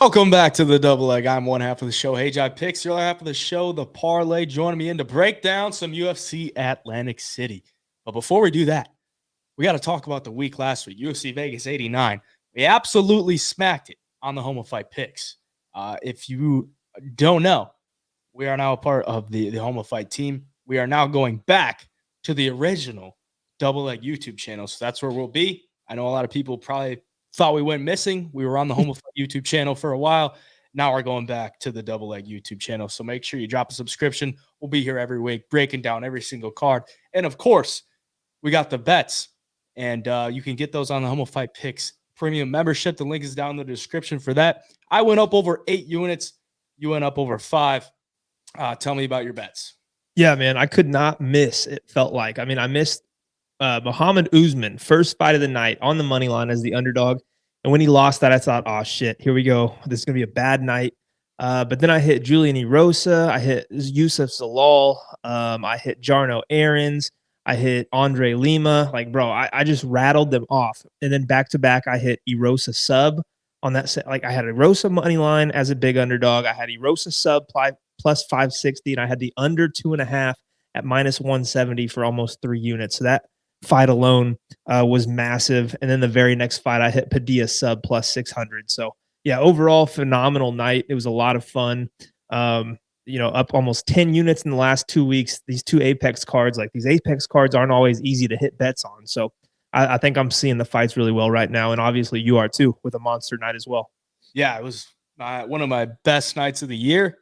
Welcome back to the Double Leg. I'm one half of the show, Hey Jai Picks. The other half of the show, the Parlay. Joining me in to break down some UFC Atlantic City. But before we do that, we got to talk about the week last week, UFC Vegas 89. We absolutely smacked it on the Home of Fight Picks. If you don't know, we are now a part of the Home of Fight team. We are now going back to the original Double Leg YouTube channel. So that's where we'll be. I know a lot of people probably thought we went missing. We were on the Home of Fight YouTube channel for a while. Now we're going back to the Double Leg YouTube channel. So make sure you drop a subscription. We'll be here every week breaking down every single card. And of course, we got the bets. And you can get those on the Home of Fight Picks premium membership. The link is down in the description for that. I went up over 8 units. You went up over 5. Tell me about your bets. Yeah, man, I could not miss. It felt like, I missed Muhammad Usman, first fight of the night on the money line as the underdog. And when he lost that, I thought, oh, shit, here we go. This is going to be a bad night. But then I hit Julian Erosa. I hit Yusuf Zalal. I hit Jarno Aarons. I hit Andre Lima. Like, bro, I just rattled them off. And then back-to-back, I hit Erosa sub on that set. Like, I had Erosa money line as a big underdog. I had Erosa sub plus 560, and I had the under 2.5 at minus 170 for almost 3 units. So that fight alone was massive. And then the very next fight, I hit Padilla sub plus 600. So yeah, overall phenomenal night. It was a lot of fun. Up almost 10 units in the last 2 weeks. These 2 Apex cards, like these Apex cards aren't always easy to hit bets on. So I think I'm seeing the fights really well right now. And obviously you are too, with a monster night as well. Yeah, it was one of my best nights of the year.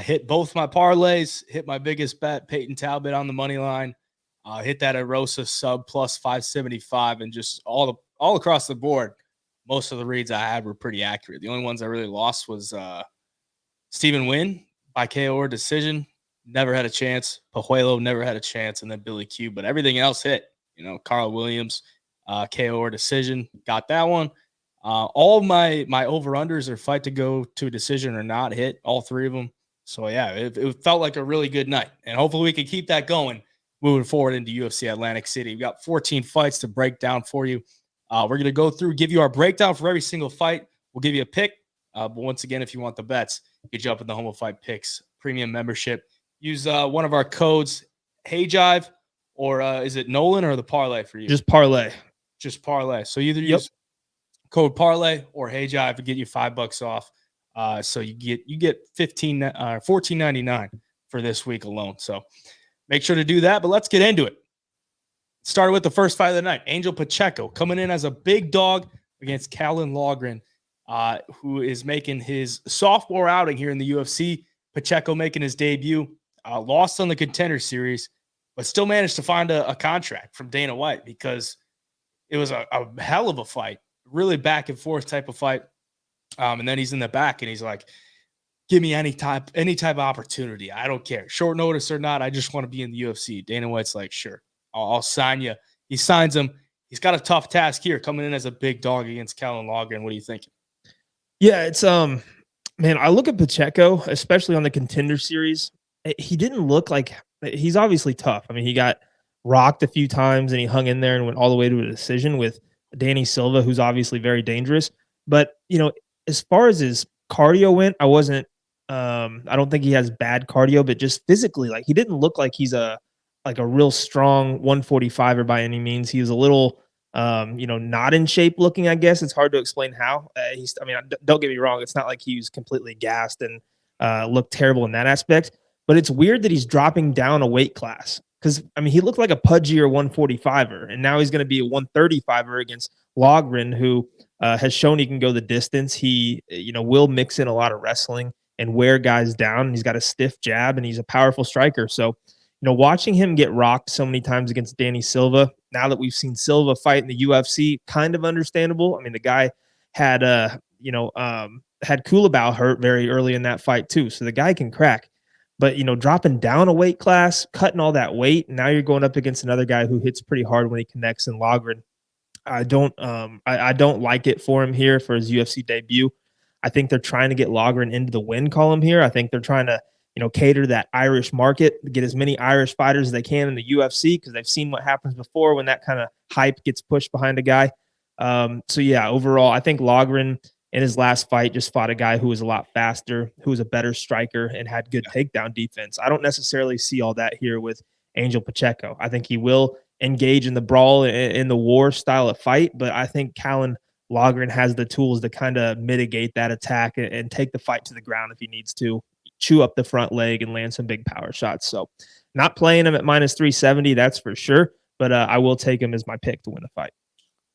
Hit both my parlays, hit my biggest bet, Peyton Talbot on the money line. Hit that Erosa sub plus 575, and just all across the board, most of the reads I had were pretty accurate. The only ones I really lost was Stephen Wynn by KO or decision. Never had a chance. Pajuelo never had a chance, and then Billy Q. But everything else hit. Carl Williams, KO or decision, got that one. All my over-unders or fight to go to a decision or not hit, all 3 of them. So, yeah, it felt like a really good night. And hopefully we can keep that going moving forward into UFC Atlantic City. We've got 14 fights to break down for you. We're going to go through, give you our breakdown for every single fight. We'll give you a pick. But once again, if you want the bets, you can jump in the Home of Fight Picks premium membership. Use one of our codes, HeyJive, or is it Nolan or the parlay for you? Just parlay. Just parlay. So either use code parlay or HeyJive to get you $5 off. So you get $14.99 for this week alone. So make sure to do that, but let's get into it. Started with the first fight of the night. Angel Pacheco coming in as a big dog against Callan Loughran, who is making his sophomore outing here in the UFC. Pacheco making his debut. Lost on the Contender Series, but still managed to find a contract from Dana White because it was a hell of a fight. Really back and forth type of fight. And then he's in the back and he's like, give me any type of opportunity. I don't care. Short notice or not, I just want to be in the UFC. Dana White's like, sure, I'll sign you. He signs him. He's got a tough task here coming in as a big dog against Callan Loughran. What are you thinking? Yeah, it's man, I look at Pacheco, especially on the Contender Series. He didn't look like he's obviously tough. He got rocked a few times and he hung in there and went all the way to a decision with Danny Silva, who's obviously very dangerous. But, as far as his cardio went, I don't think he has bad cardio, but just physically, like he didn't look like he's a real strong 145er by any means. He was a little, not in shape looking, I guess. It's hard to explain how. Don't get me wrong. It's not like he was completely gassed and looked terrible in that aspect, but it's weird that he's dropping down a weight class because, he looked like a pudgier 145er, and now he's going to be a 135er against Loughran, who has shown he can go the distance. He, will mix in a lot of wrestling and wear guys down. And he's got a stiff jab and he's a powerful striker. So, watching him get rocked so many times against Danny Silva, now that we've seen Silva fight in the UFC, kind of understandable. The guy had, had Kulabau hurt very early in that fight too. So the guy can crack. But, dropping down a weight class, cutting all that weight, now you're going up against another guy who hits pretty hard when he connects in Loughran. I don't like it for him here for his UFC debut. I think they're trying to get Loughran into the win column here. I think they're trying to, cater to that Irish market, get as many Irish fighters as they can in the UFC because they've seen what happens before when that kind of hype gets pushed behind a guy. So yeah, overall, I think Loughran in his last fight just fought a guy who was a lot faster, who was a better striker and had good takedown defense. I don't necessarily see all that here with Angel Pacheco. I think he will engage in the brawl, in the war style of fight, but I think Callan Loughran has the tools to kind of mitigate that attack and take the fight to the ground if he needs to, chew up the front leg and land some big power shots. So not playing him at minus 370, that's for sure, but I will take him as my pick to win the fight.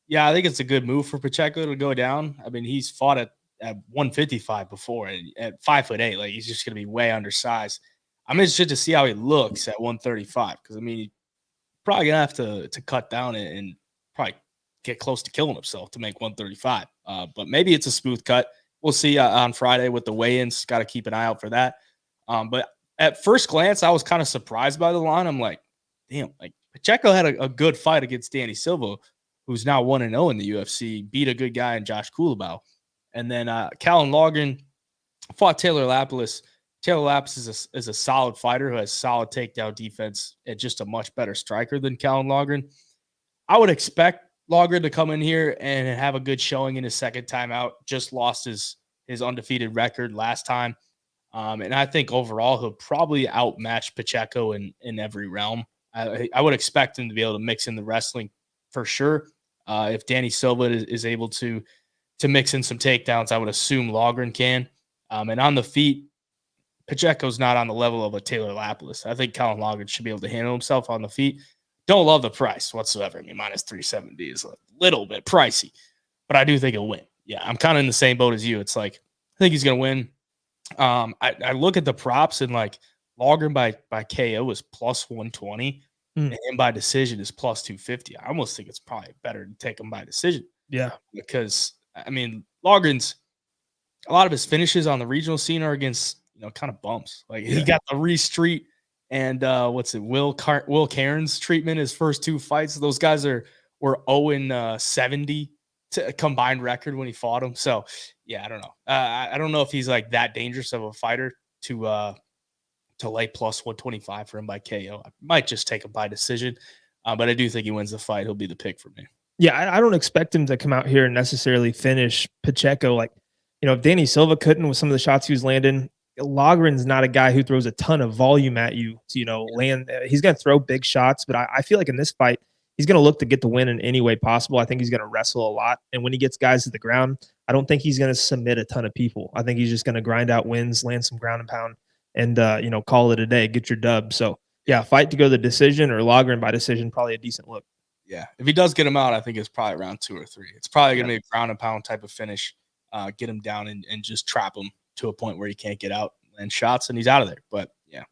Yeah, I think it's a good move for Pacheco to go down. I mean, he's fought at 155 before, and at 5'8", like he's just going to be way undersized. I'm interested to see how he looks at 135 because I mean, he's probably gonna have to cut down and probably get close to killing himself to make 135. But maybe it's a smooth cut. We'll see on Friday with the weigh-ins. Got to keep an eye out for that. But at first glance, I was kind of surprised by the line. I'm like, damn, like Pacheco had a good fight against Danny Silva, who's now 1-0 in the UFC, beat a good guy in Josh Kulabau. And then Callan Loughran fought Taylor Lapilus. Taylor Lapilus is a solid fighter who has solid takedown defense and just a much better striker than Callan Loughran. I would expect Loughran to come in here and have a good showing in his second time out. Just lost his undefeated record last time. And I think overall he'll probably outmatch Pacheco in every realm. I would expect him to be able to mix in the wrestling for sure. If Danny Silva is able to mix in some takedowns, I would assume Loughran can. And on the feet, Pacheco's not on the level of a Taylor Lapilus. I think Callan Loughran should be able to handle himself on the feet. Don't love the price whatsoever. I mean, minus 370 is a little bit pricey, but I do think he'll win. Yeah, I'm kind of in the same boat as you. It's like, I think he's going to win. I look at the props and like Loughran by KO is plus 120 and by decision is plus 250. I almost think it's probably better to take him by decision. Yeah. Because, I mean, Loughran's, a lot of his finishes on the regional scene are against, kind of bumps. Like he got the Reese Street and Will Cairns treatment his first two fights. Those guys were 0-70 to a combined record when he fought him. So yeah, I don't know. I don't know if he's like that dangerous of a fighter to lay plus 125 for him by KO. I might just take him by decision, but I do think he wins the fight. He'll be the pick for me. Yeah, I don't expect him to come out here and necessarily finish Pacheco. Like, if Danny Silva couldn't with some of the shots he was landing, Loughran's not a guy who throws a ton of volume at you to, land. He's going to throw big shots, but I feel like in this fight, he's going to look to get the win in any way possible. I think he's going to wrestle a lot. And when he gets guys to the ground, I don't think he's going to submit a ton of people. I think he's just going to grind out wins, land some ground and pound, and, call it a day, get your dub. So, yeah, fight to go the decision or Loughran by decision, probably a decent look. Yeah, if he does get him out, I think it's probably round 2 or 3. It's probably going to be a ground and pound type of finish, get him down and just trap him to a point where he can't get out and shots, and he's out of there. But, yeah,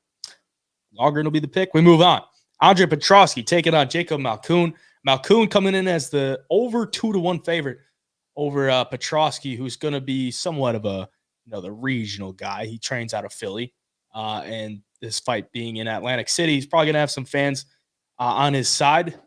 Loughran will be the pick. We move on. Andre Petroski taking on Jacob Malkoun. Malkoun coming in as the over 2-1 favorite over Petroski, who's going to be somewhat of a, the regional guy. He trains out of Philly, and this fight being in Atlantic City, he's probably going to have some fans on his side.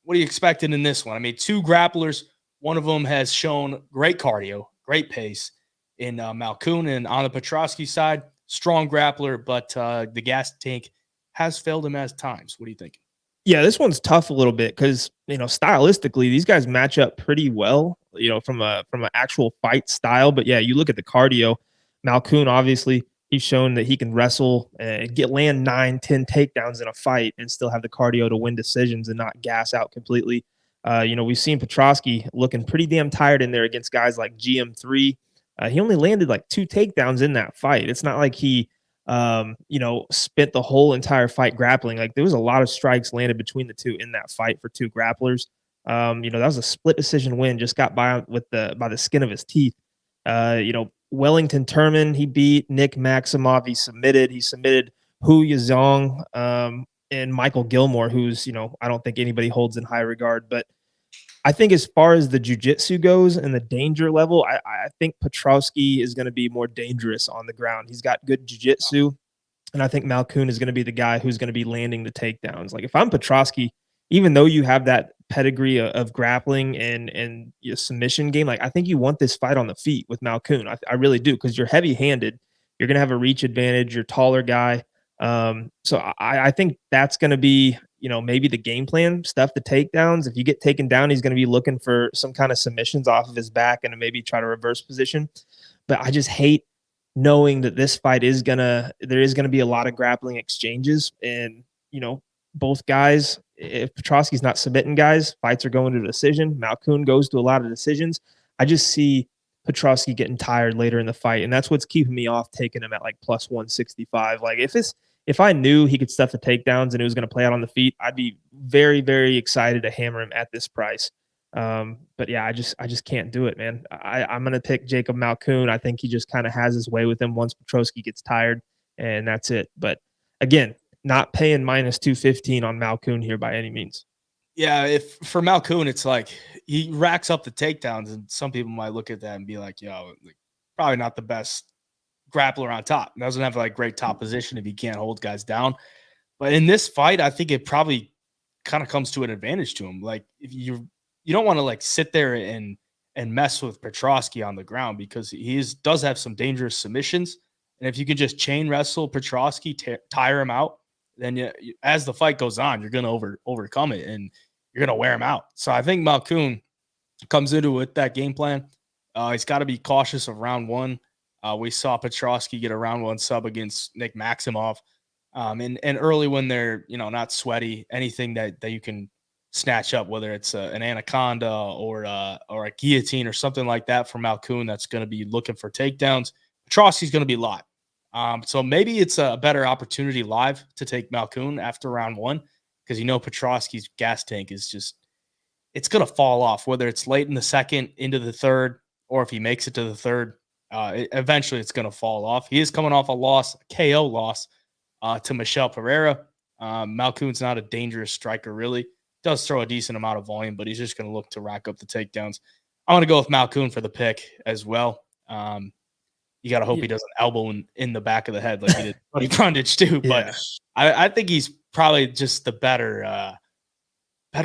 What are you expecting in this one? I mean, 2 grapplers. One of them has shown great cardio, great pace in Malkoun, and on the Petroski side, strong grappler, but the gas tank has failed him at times. What do you think? Yeah, this one's tough a little bit because, stylistically, these guys match up pretty well, from an actual fight style. But yeah, you look at the cardio, Malkoun, obviously, he's shown that he can wrestle and land 9-10 takedowns in a fight and still have the cardio to win decisions and not gas out completely. We've seen Petroski looking pretty damn tired in there against guys like GM3. He only landed like 2 takedowns in that fight. It's not like he spent the whole entire fight grappling. Like there was a lot of strikes landed between the two in that fight for 2 grapplers. That was a split decision win, just got by by the skin of his teeth. Wellington Turman, he beat Nick Maximov. He submitted Hu Yazong and Michael Gilmore, who's, I don't think anybody holds in high regard. But I think as far as the jiu-jitsu goes and the danger level, I think Petroski is going to be more dangerous on the ground. He's got good jiu-jitsu, and I think Malkoun is going to be the guy who's going to be landing the takedowns. Like if I'm Petroski, even though you have that pedigree of grappling and your submission game, like I think you want this fight on the feet with Malkoun. I really do, because you're heavy-handed. You're going to have a reach advantage. You're a taller guy. So I think that's going to be, maybe the game plan, stuff the takedowns. If you get taken down, he's going to be looking for some kind of submissions off of his back and maybe try to reverse position. But I just hate knowing that this fight there is gonna be a lot of grappling exchanges, and both guys. If Petroski's not submitting guys, fights are going to a decision. Malkoun goes to a lot of decisions. I just see Petroski getting tired later in the fight, and that's what's keeping me off taking him at like plus 165. Like if I knew he could stuff the takedowns and it was going to play out on the feet, I'd be very, very excited to hammer him at this price. But yeah, I just can't do it, man. I'm gonna pick Jacob Malkoun. I think he just kind of has his way with him once Petroski gets tired, and that's it. But again, not paying minus 215 on Malkoun here by any means. Yeah, if for Malkoun, it's like he racks up the takedowns, and some people might look at that and be like, "Yo, like, probably not the best grappler on top. Doesn't have like great top position if he can't hold guys down." But in this fight, I think it probably kind of comes to an advantage to him. Like if you don't want to like sit there and mess with Petroski on the ground because he does have some dangerous submissions. And if you can just chain wrestle Petroski, tire him out, then as the fight goes on, you're going to overcome it and you're going to wear him out. So I think Malkoun comes into it with that game plan. He's got to be cautious of round one. We saw Petroski get a round one sub against Nick Maximov. And early when they're, not sweaty, anything that you can snatch up, whether it's an anaconda or a guillotine or something like that from Malkoun that's going to be looking for takedowns, Petroski's going to be live. So maybe it's a better opportunity live to take Malkoun after round one because Petroski's gas tank is just it's going to fall off, whether it's late in the second into the third or if he makes it to the third. Eventually it's going to fall off. He is coming off a KO loss to Michel Pereira. Malkoun's not a dangerous striker, really. Does throw a decent amount of volume, but he's just going to look to rack up the takedowns. I want to go with Malkoun for the pick as well. You got to hope he doesn't elbow in the back of the head like he did Buddy Brundage too. Yeah. But I think he's probably just the better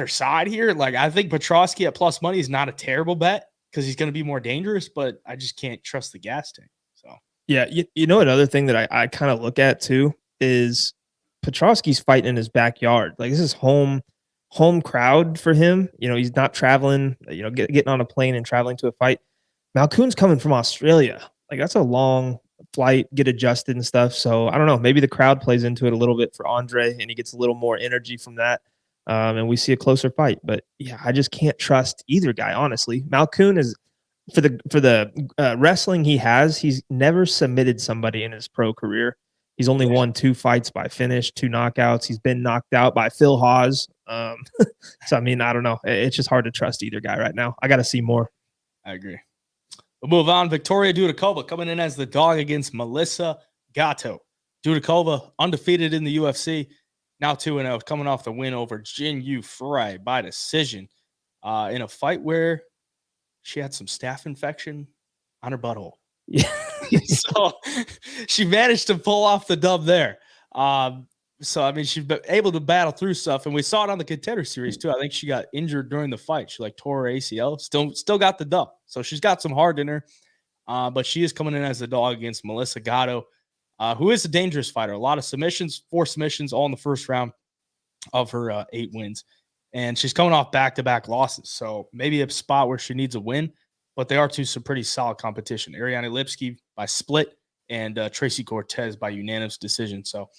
side here. Like I think Petroski at plus money is not a terrible bet because he's going to be more dangerous, but I just can't trust the gas tank. So yeah, another thing that I kind of look at too is Petroski's fighting in his backyard. Like this is home crowd for him. He's not traveling, getting on a plane and traveling to a fight. Malkoun's coming from Australia. Like that's a long flight, get adjusted and stuff. So I don't know, maybe the crowd plays into it a little bit for Andre and he gets a little more energy from that. And we see a closer fight, but yeah, I just can't trust either guy. Honestly, Malkoun is for the wrestling he has, he's never submitted somebody in his pro career. He's only won 2 fights by finish, 2 knockouts. He's been knocked out by Phil Hawes. So, I mean, I don't know. It's just hard to trust either guy right now. I got to see more. I agree. We'll move on. Victoria Dudakova coming in as the dog against Melissa Gatto. Dudakova, undefeated in the UFC, now 2-0, coming off the win over Jin Yu Frey by decision in a fight where she had some staph infection on her butthole. Yeah. So she managed to pull off the dub there. So, I mean, she's been able to battle through stuff, and we saw it on the Contender Series, too. I think she got injured during the fight. She, tore her ACL. Still got the dub. So she's got some heart in her, but she is coming in as a dog against Melissa Gatto, who is a dangerous fighter. A lot of submissions, 4 submissions, all in the first round of her 8 wins. And she's coming off back-to-back losses. So maybe a spot where she needs a win, but they are some pretty solid competition. Ariane Lipski by split and Tracy Cortez by unanimous decision. So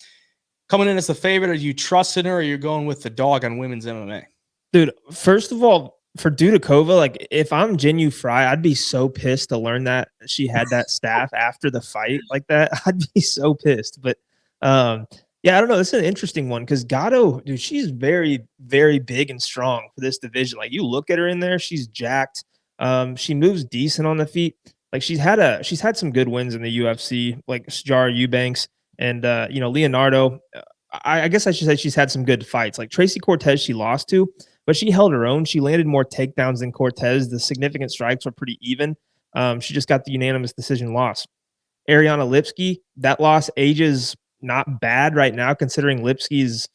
coming in as the favorite, are you trusting her or are you going with the dog on women's MMA? Dude, first of all, for Dudakova, if I'm Jin Yu Frey, I'd be so pissed to learn that she had that staph after the fight like that. I'd be so pissed. But yeah, I don't know. This is an interesting one because Gatto, dude, she's very, very big and strong for this division. You look at her in there, she's jacked. She moves decent on the feet. She's had some good wins in the UFC, like Sijara Eubanks and Leonardo. I guess I should say she's had some good fights. Like Tracy Cortez, she lost to, but she held her own. She landed more takedowns than Cortez. The significant strikes were pretty even. She just got the unanimous decision loss. Ariane Lipski, that loss ages not bad right now, considering Lipski's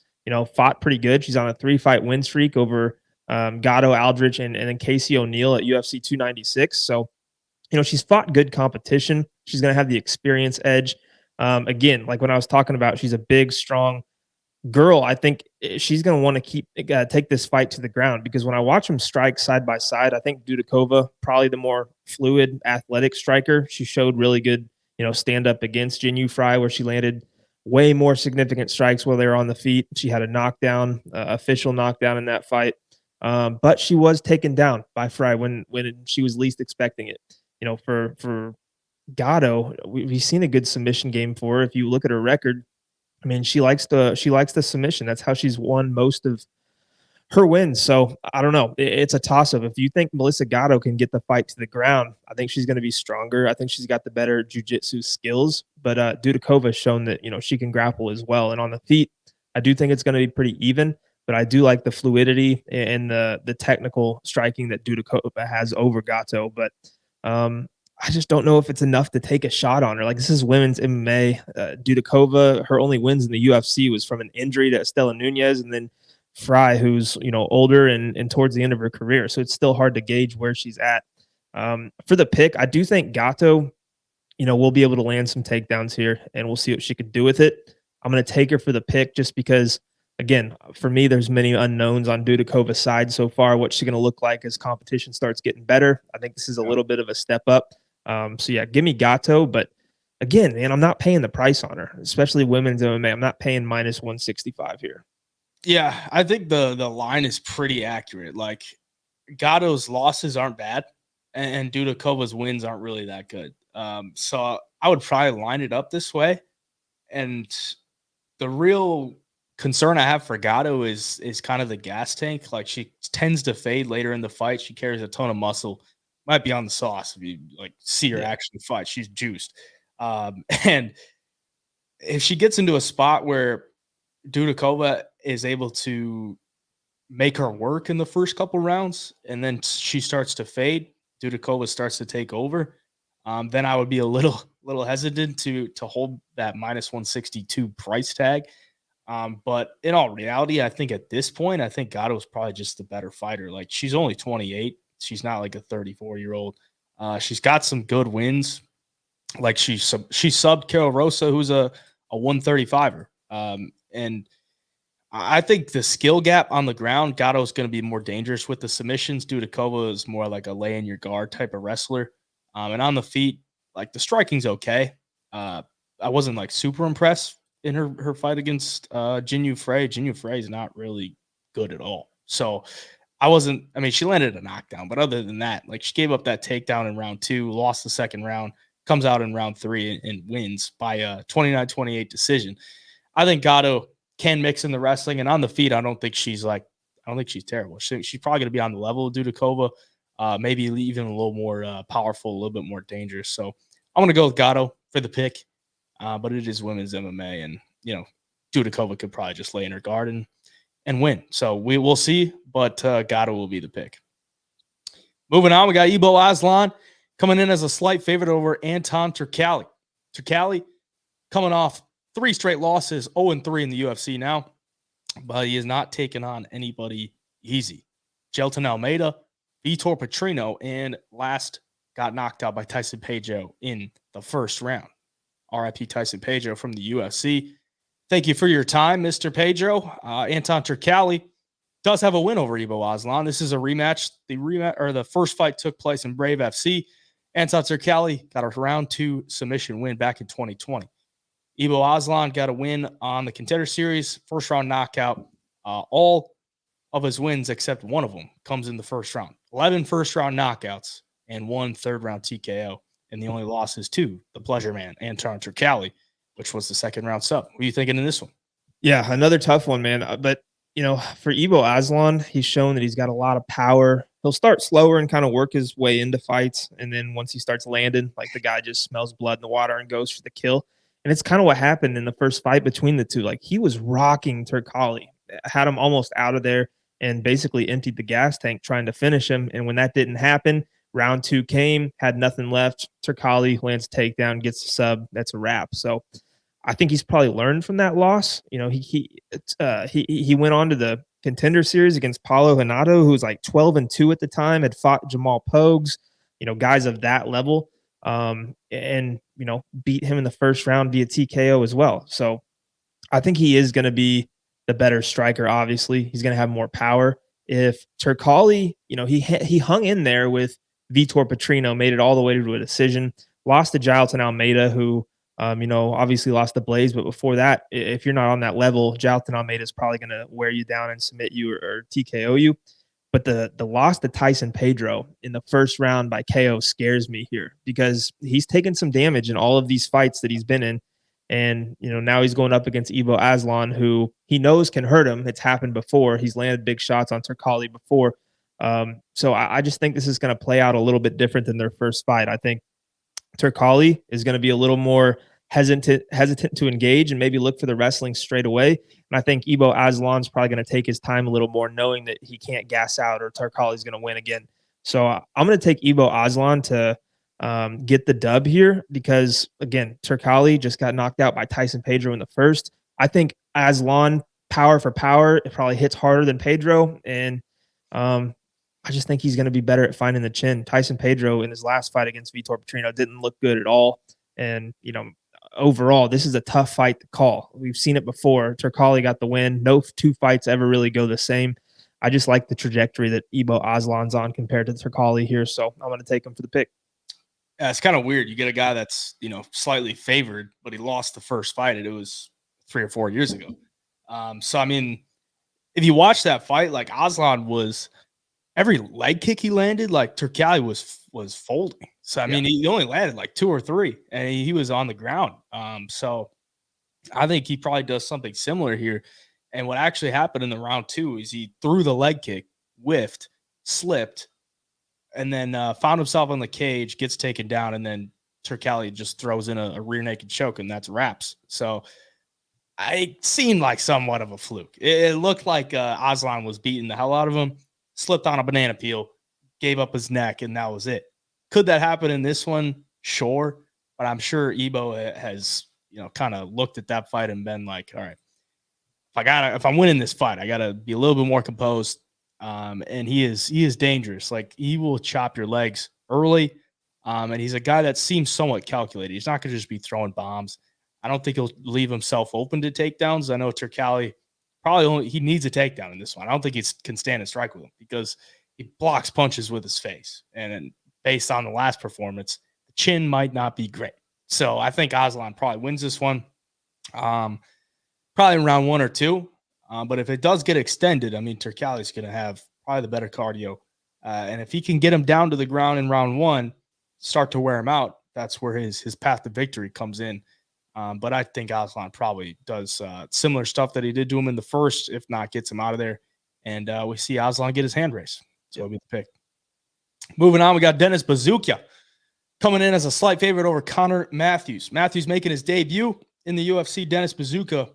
fought pretty good. She's on a 3-fight win streak over Gatto, Aldrich, and then Casey O'Neill at UFC 296. So, she's fought good competition. She's going to have the experience edge. Again, like when I was talking about, she's a big, strong girl. I think she's going to want to take this fight to the ground, because when I watch them strike side by side, I think Dudakova, probably the more fluid, athletic striker. She showed really good, stand up against Jinyu Fry, where she landed way more significant strikes while they were on the feet. She had a knockdown, official knockdown in that fight. But she was taken down by Fry when she was least expecting it. For Gatto, we've seen a good submission game for her. If you look at her record, I mean, she likes the submission. That's how she's won most of her wins. So I don't know. It's a toss up. If you think Melissa Gatto can get the fight to the ground, I think she's going to be stronger. I think she's got the better jiu-jitsu skills. But Dudakova has shown that she can grapple as well. And on the feet, I do think it's going to be pretty even. But I do like the fluidity and the technical striking that Dudakova has over Gatto. But I just don't know if it's enough to take a shot on her. Like, this is women's MMA. Dudakova, her only wins in the UFC was from an injury to Estela Nunez, and then Fry, who's older and towards the end of her career. So it's still hard to gauge where she's at. For the pick, I do think Gatto, will be able to land some takedowns here, and we'll see what she could do with it. I'm going to take her for the pick just because, again, for me, there's many unknowns on Dudakova's side so far. What's she going to look like as competition starts getting better? I think this is a little bit of a step up. So yeah, give me Gatto, but again, man, I'm not paying the price on her, especially women's MMA. I'm not paying minus 165 here. Yeah, I think the line is pretty accurate. Like, Gatto's losses aren't bad, and Dudakova's wins aren't really that good. So I would probably line it up this way. And the real concern I have for Gatto is kind of the gas tank. Like, she tends to fade later in the fight. She carries a ton of muscle. Might be on the sauce if you see her actually fight. She's juiced. And if she gets into a spot where Dudakova is able to make her work in the first couple rounds, and then she starts to fade, Dudakova starts to take over, then I would be a little hesitant to hold that minus 162 price tag. But in all reality, I think at this point, I think Gatto is probably just the better fighter. Like, she's only 28. She's not like a 34-year-old. She's got some good wins. Like, she subbed Carol Rosa, who's a 135er. And I think the skill gap on the ground, Gatto is going to be more dangerous with the submissions. Dudakova is more like a lay in your guard type of wrestler. And on the feet, like, the striking's okay. I wasn't like super impressed in her fight against Jinyu Fray. Jinyu Fray is not really good at all. So she landed a knockdown, but other than that, like, she gave up that takedown in round 2, lost the second round, comes out in round 3 and wins by a 29-28 decision. I think Gatto can mix in the wrestling, and on the feet, I don't think she's terrible. She's probably going to be on the level of Dudakova, maybe even a little more powerful, a little bit more dangerous. So I'm going to go with Gatto for the pick, but it is women's MMA, and Dudakova could probably just lay in her guard and win. So we will see, but Gatto will be the pick. Moving on, we got Ibo Aslan coming in as a slight favorite over Anton Turkalj. Turkalj coming off 3 straight losses, 0-3 in the UFC now, but he has not taken on anybody easy. Gelton Almeida, Vitor Petrino, and last got knocked out by Tyson Pedro in the first round. RIP Tyson Pedro from the UFC. Thank you for your time, Mr. Pedro. Anton Turkalj does have a win over Ibo Aslan. This is a rematch. The first fight took place in Brave FC. Anton Turkalj got a round 2 submission win back in 2020. Ibo Aslan got a win on the Contender Series, first round knockout. All of his wins, except one of them, comes in the first round. 11 first round knockouts and 1 third round TKO. And the only loss is to the pleasure man, Anton Turkalj, which was the second round sub. What are you thinking in this one? Yeah, another tough one, man. But, for Ibo Aslan, he's shown that he's got a lot of power. He'll start slower and kind of work his way into fights. And then once he starts landing, like, the guy just smells blood in the water and goes for the kill. And it's kind of what happened in the first fight between the two. Like, he was rocking Turkalj, had him almost out of there, and basically emptied the gas tank trying to finish him. And when that didn't happen, round 2 came, had nothing left. Turkalj lands a takedown, gets a sub. That's a wrap. So I think he's probably learned from that loss. He went on to the Contender Series against Paulo Renato, who was like 12-2 at the time, had fought Jamal Pogues, guys of that level. and beat him in the first round via TKO as well. So I think he is going to be the better striker. Obviously, he's going to have more power. If Turkalj, he hung in there with Vitor Petrino, made it all the way to a decision, lost to Jailton Almeida, who obviously lost the Blaze, but before that, if you're not on that level, Jailton Almeida is probably going to wear you down and submit you or TKO you. But the loss to Tyson Pedro in the first round by KO scares me here, because he's taken some damage in all of these fights that he's been in. And, now he's going up against Ivo Aslan, who he knows can hurt him. It's happened before. He's landed big shots on Turkalj before. So I just think this is going to play out a little bit different than their first fight. I think Turkalj is going to be a little more hesitant to engage and maybe look for the wrestling straight away. And I think Ivo Aslan's probably going to take his time a little more, knowing that he can't gas out or Turkalj is going to win again. So I'm going to take Ivo Aslan to get the dub here, because, again, Turkalj just got knocked out by Tyson Pedro in the first. I think Aslan, power for power, it probably hits harder than Pedro. And I just think he's going to be better at finding the chin. Tyson Pedro in his last fight against Vitor Petrino didn't look good at all. And, overall, this is a tough fight to call. We've seen it before. Turkalj got the win. No two fights ever really go the same. I just like the trajectory that Ivo Aslan's on compared to Turkalj here. So I'm going to take him for the pick. Yeah, it's kind of weird. You get a guy that's, slightly favored, but he lost the first fight, and it was 3 or 4 years ago. So, I mean, if you watch that fight, like, Aslan was – every leg kick he landed, like, Turkalj was folding. So, I mean, he only landed like 2 or 3, and he was on the ground. So I think he probably does something similar here. And what actually happened in the round 2 is he threw the leg kick, whiffed, slipped, and then found himself on the cage, gets taken down, and then Turkalj just throws in a rear naked choke, and that's wraps. So it seemed like somewhat of a fluke. It looked like Aslan was beating the hell out of him, slipped on a banana peel, gave up his neck, and that was it. Could that happen in this one? Sure. But I'm sure Ivo has, kind of looked at that fight and been like, all right, if I'm winning this fight, I gotta be a little bit more composed. And he is dangerous. Like, he will chop your legs early. And he's a guy that seems somewhat calculated. He's not gonna just be throwing bombs. I don't think he'll leave himself open to takedowns. I know Turkalj he needs a takedown in this one. I don't think he can stand and strike with him, because he blocks punches with his face. And based on the last performance, the chin might not be great. So I think Aslan probably wins this one, probably in round 1 or 2. But if it does get extended, I mean, Turkalj is going to have probably the better cardio. And if he can get him down to the ground in round 1, start to wear him out, that's where his path to victory comes in. But I think Aslan probably does similar stuff that he did to him in the first, if not gets him out of there. And we see Aslan get his hand raised. So it'll be the pick. Moving on, we got Dennis Buzukja coming in as a slight favorite over Connor Matthews. Matthews making his debut in the UFC. Dennis Buzukja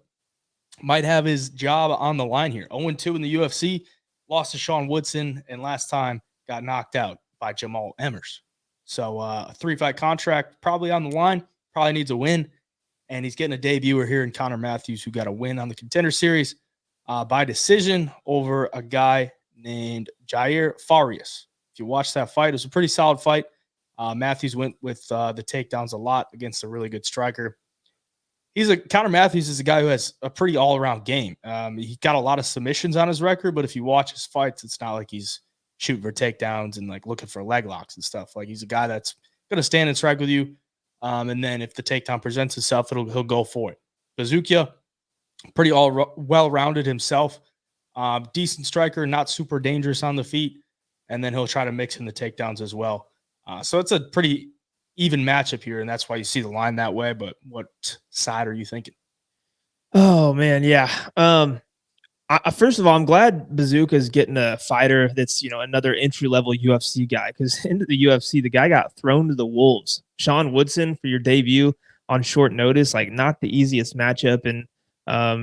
might have his job on the line here. 0-2 in the UFC, lost to Sean Woodson, and last time got knocked out by Jamal Emmers. So a 3-fight contract probably on the line, probably needs a win. And he's getting a debuter here in Connor Matthews, who got a win on the Contender Series by decision over a guy named Jair Farias. If you watch that fight, it was a pretty solid fight. Matthews went with the takedowns a lot against a really good striker. Connor Matthews is a guy who has a pretty all-around game. He got a lot of submissions on his record, but if you watch his fights, it's not like he's shooting for takedowns and like looking for leg locks and stuff. Like, he's a guy that's going to stand and strike with you. And then if the takedown presents itself, he'll go for it. Buzukja, pretty well-rounded himself. Decent striker, not super dangerous on the feet. And then he'll try to mix in the takedowns as well. So it's a pretty even matchup here, and that's why you see the line that way. But what side are you thinking? Oh, man, yeah. First of all, I'm glad Buzukja is getting a fighter that's, another entry-level UFC guy, because into the UFC, the guy got thrown to the wolves. Sean Woodson, for your debut on short notice, like, not the easiest matchup. And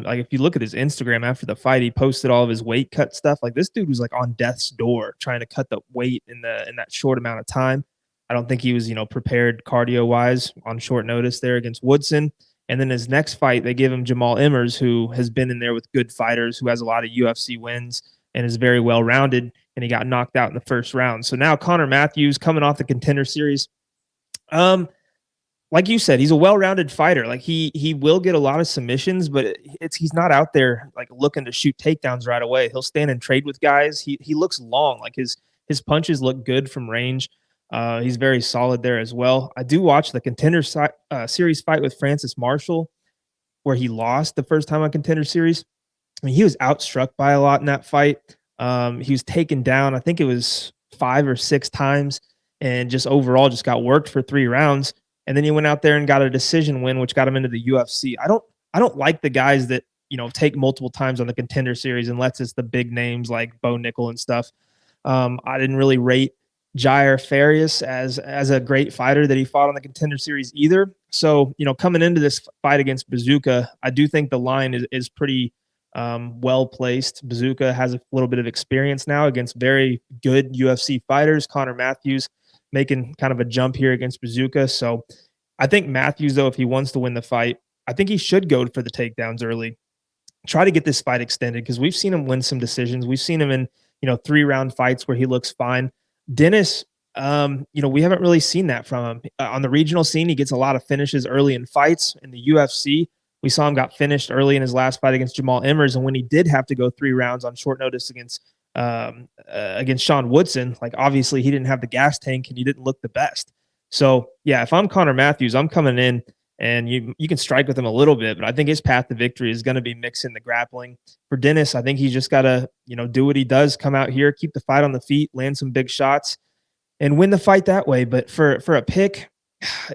like, if you look at his Instagram after the fight, he posted all of his weight cut stuff. Like, this dude was like on death's door trying to cut the weight in that short amount of time. I don't think he was, prepared cardio-wise on short notice there against Woodson. And then his next fight, they give him Jamal Emmers, who has been in there with good fighters, who has a lot of UFC wins and is very well-rounded, and he got knocked out in the first round. So now Connor Matthews, coming off the Contender Series, Like you said, he's a well-rounded fighter. Like he will get a lot of submissions, but he's not out there like looking to shoot takedowns right away. He'll stand and trade with guys. He looks long. Like his punches look good from range. He's very solid there as well. I do watch the Contender Series fight with Francis Marshall, where he lost the first time on Contender Series. I mean, he was outstruck by a lot in that fight. He was taken down, I think it was 5 or 6 times, and just overall just got worked for 3 rounds. And then he went out there and got a decision win, which got him into the UFC. I don't like the guys that, take multiple times on the Contender Series unless it's the big names like Bo Nickel and stuff. I didn't really rate Jair Farias as a great fighter that he fought on the Contender Series either. So, coming into this fight against Buzukja, I do think the line is pretty well placed. Buzukja has a little bit of experience now against very good UFC fighters. Connor Matthews making kind of a jump here against Buzukja. So I think Matthews, though, if he wants to win the fight, I think he should go for the takedowns early. Try to get this fight extended because we've seen him win some decisions. We've seen him in 3-round fights where he looks fine. Dennis, we haven't really seen that from him. On the regional scene, he gets a lot of finishes early in fights. In the UFC, we saw him got finished early in his last fight against Jamal Emmers, and when he did have to go 3 rounds on short notice against Sean Woodson, like obviously he didn't have the gas tank and he didn't look the best. So yeah, if I'm Connor Matthews, I'm coming in and you can strike with him a little bit, but I think his path to victory is going to be mixing the grappling. For Dennis, I think he's just got to, do what he does, come out here, keep the fight on the feet, land some big shots, and win the fight that way. But for a pick,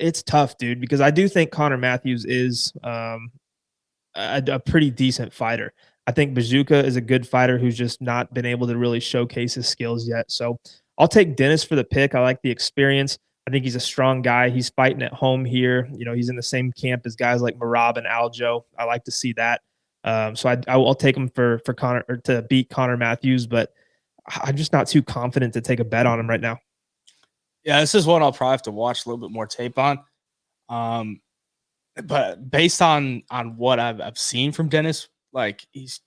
it's tough, dude, because I do think Connor Matthews is a pretty decent fighter. I think Buzukja is a good fighter who's just not been able to really showcase his skills yet. So I'll take Dennis for the pick. I like the experience. I think he's a strong guy. He's fighting at home here. He's in the same camp as guys like Merab and Algeo. I like to see that. So I'll take him for Connor, or to beat Connor Matthews, but I'm just not too confident to take a bet on him right now. Yeah, this is one I'll probably have to watch a little bit more tape on. But based on what I've seen from Dennis, like he's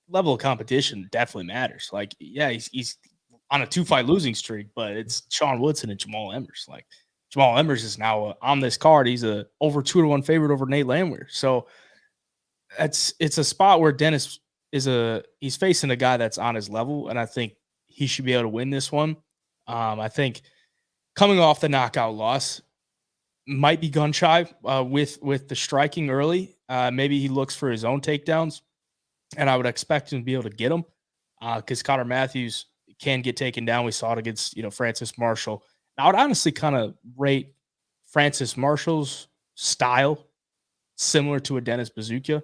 level of competition definitely matters. Like, yeah, he's on a 2-fight losing streak, but it's Sean Woodson and Jamal Emmers. Like Jamal Emmers is now on this card. He's a over 2-1 favorite over Nate Landwehr. So it's a spot where Dennis he's facing a guy that's on his level, and I think he should be able to win this one. I think coming off the knockout loss might be gun shy with the striking early. Maybe he looks for his own takedowns, and I would expect him to be able to get them because Connor Matthews can get taken down. We saw it against Francis Marshall. I would honestly kind of rate Francis Marshall's style similar to a Dennis Buzukja,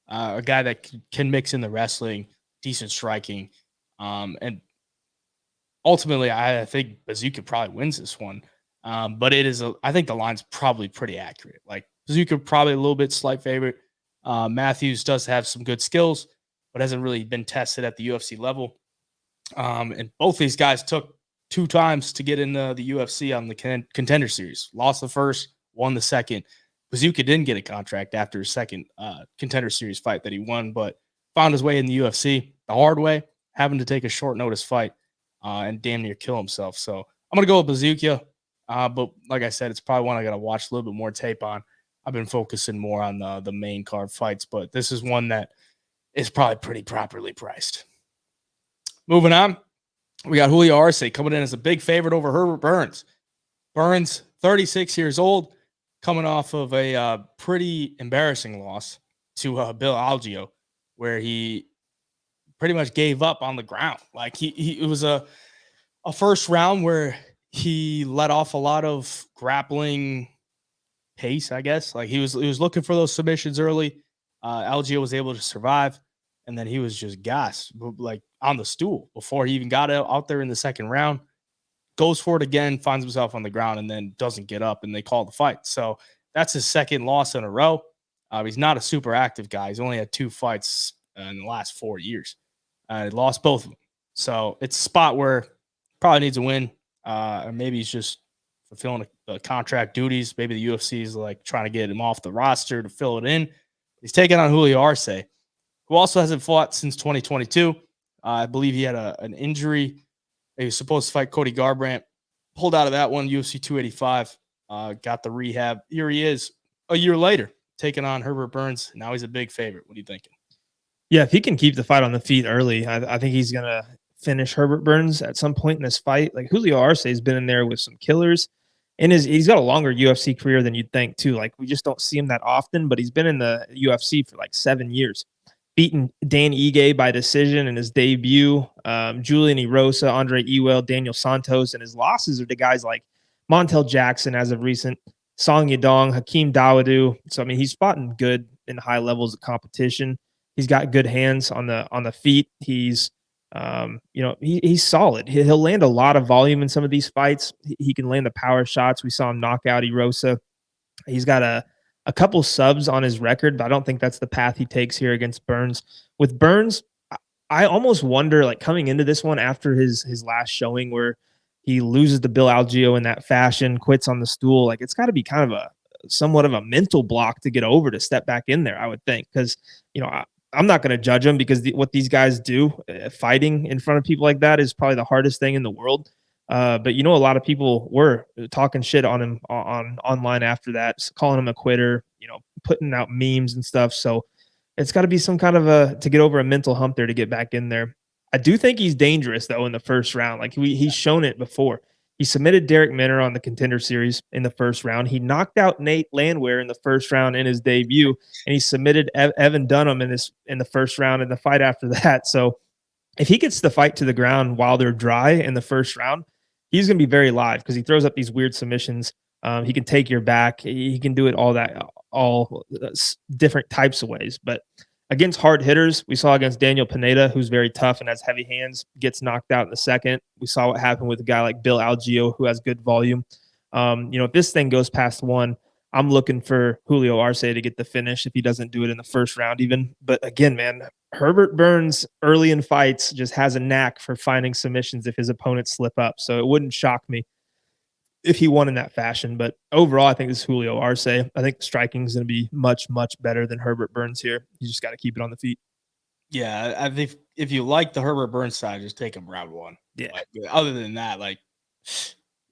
a guy that can mix in the wrestling, decent striking, and ultimately I think Buzukja probably wins this one. But I think the line's probably pretty accurate. Like Buzukja probably a little bit slight favorite. Matthews does have some good skills, but hasn't really been tested at the UFC level. And both these guys took 2 times to get in the UFC on the Contender Series. Lost the first, won the second. Buzukja didn't get a contract after his second Contender Series fight that he won, but found his way in the UFC the hard way, having to take a short notice fight and damn near kill himself. So I'm going to go with Buzukja. But like I said, it's probably one I got to watch a little bit more tape on. I've been focusing more on the main card fights, but this is one that is probably pretty properly priced. Moving on, we got Julio Arce coming in as a big favorite over Herbert Burns. Burns, 36 years old, coming off of a pretty embarrassing loss to Bill Algeo, where he pretty much gave up on the ground. Like it was a first round where he let off a lot of grappling pace, I guess. Like he was looking for those submissions early. Algeo was able to survive, and then he was just gassed, like on the stool before he even got out there in the second round. Goes for it again, finds himself on the ground, and then doesn't get up, and they call the fight. So that's his second loss in a row. He's not a super active guy. He's only had 2 fights in the last 4 years. He lost both of them. So it's a spot where probably needs a win. Or maybe he's just fulfilling the contract duties. Maybe the UFC is like trying to get him off the roster to fill it in. He's taking on Julio Arce, who also hasn't fought since 2022. I believe he had an injury. He was supposed to fight Cody Garbrandt. Pulled out of that one, UFC 285. got the rehab. Here he is a year later, taking on Herbert Burns. Now he's a big favorite. What are you thinking? Yeah, if he can keep the fight on the feet early, I think he's going to finish Herbert Burns at some point in this fight. Like Julio Arce has been in there with some killers. And he's got a longer UFC career than you'd think, too. Like, we just don't see him that often, but he's been in the UFC for like 7 years. Beaten Dan Ige by decision in his debut, Julian Erosa, Andre Ewell, Daniel Santos, and his losses are to guys like Montel Jackson as of recent, Song Yadong, Hakeem Dawodu. So, I mean, he's fought in good and high levels of competition. He's got good hands on the feet. He's he's solid. He'll land a lot of volume in some of these fights. He can land the power shots. We saw him knock out Erosa. He's got a couple subs on his record, but I don't think that's the path he takes here against Burns. With Burns, I almost wonder, like, coming into this one after his last showing where he loses to Bill Algeo in that fashion, quits on the stool, like, it's got to be kind of somewhat of a mental block to get over to step back in there, I would think, because, I'm not going to judge him because what these guys do, fighting in front of people like that, is probably the hardest thing in the world. But a lot of people were talking shit on him on online after that, calling him a quitter, putting out memes and stuff. So it's got to be some kind of to get over a mental hump there to get back in there. I do think he's dangerous though in the first round. Like he's shown it before. He submitted Derek Minner on the Contender Series in the first round. He knocked out Nate Landwehr in the first round in his debut, and he submitted Evan Dunham in the first round in the fight after that. So if he gets the fight to the ground while they're dry in the first round, he's going to be very live because he throws up these weird submissions. He can take your back. He can do it all different types of ways. But against hard hitters, we saw against Daniel Pineda, who's very tough and has heavy hands, gets knocked out in the second. We saw what happened with a guy like Bill Algeo, who has good volume. If this thing goes past one, I'm looking for Julio Arce to get the finish if he doesn't do it in the first round even. But again, man, Herbert Burns early in fights just has a knack for finding submissions if his opponents slip up. So it wouldn't shock me if he won in that fashion. But overall, I think this is Julio Arce. I think striking is going to be much, much better than Herbert Burns here. You just got to keep it on the feet. Yeah, I think if you like the Herbert Burns side, just take him round one. Yeah. Like, other than that, like,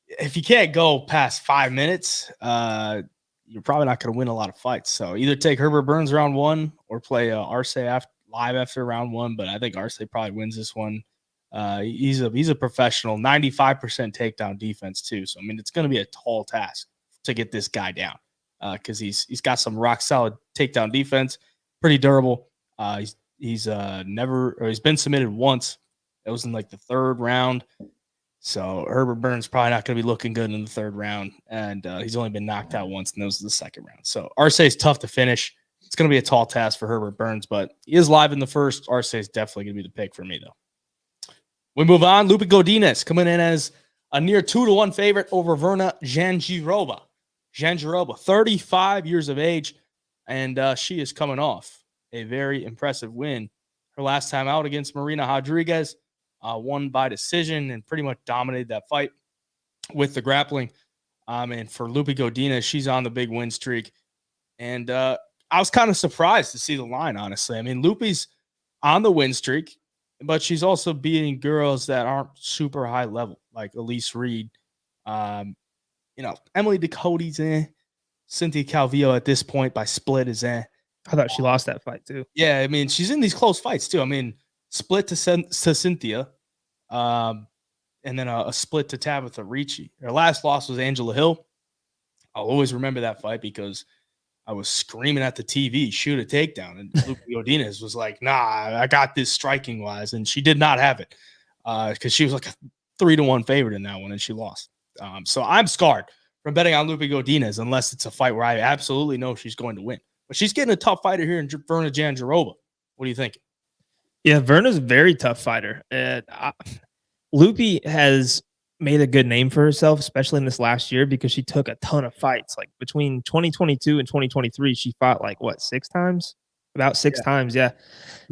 if you can't go past 5 minutes, you're probably not going to win a lot of fights. So either take Herbert Burns round one or play Arce live after round one. But I think Arce probably wins this one. He's a professional, 95% takedown defense too. So I mean, it's going to be a tall task to get this guy down because he's got some rock solid takedown defense, pretty durable. He's been submitted once. It was in like the third round. So Herbert Burns probably not going to be looking good in the third round, and he's only been knocked out once, and that was the second round. So Arce is tough to finish. It's going to be a tall task for Herbert Burns, but he is live in the first. Arce is definitely going to be the pick for me, though. We move on. Lupe Godinez coming in as a near 2-1 favorite over Verna Jandiroba. Jandiroba, 35 years of age, and she is coming off a very impressive win. Her last time out against Marina Rodriguez, won by decision and pretty much dominated that fight with the grappling. And for Lupe Godinez, she's on the big win streak. And I was kind of surprised to see the line, honestly. I mean, Lupe's on the win streak, but she's also beating girls that aren't super high level, like Elise Reed. Emily Ducote's in. Cynthia Calvillo at this point by split is in. I thought she lost that fight too. Yeah, I mean, she's in these close fights too. I mean, split to Cynthia, and then a split to Tabitha Ricci. Her last loss was Angela Hill. I'll always remember that fight because I was screaming at the TV, shoot a takedown. And Lupe Godinez was like, nah, I got this striking wise. And she did not have it because she was like a 3-1 favorite in that one, and she lost. So I'm scarred from betting on Lupe Godinez unless it's a fight where I absolutely know she's going to win. But she's getting a tough fighter here in Verna Jandiroba. What do you think? Yeah, Verna's a very tough fighter. Lupe has made a good name for herself, especially in this last year, because she took a ton of fights. Like between 2022 and 2023, she fought like what, 6 times? About 6 times, yeah.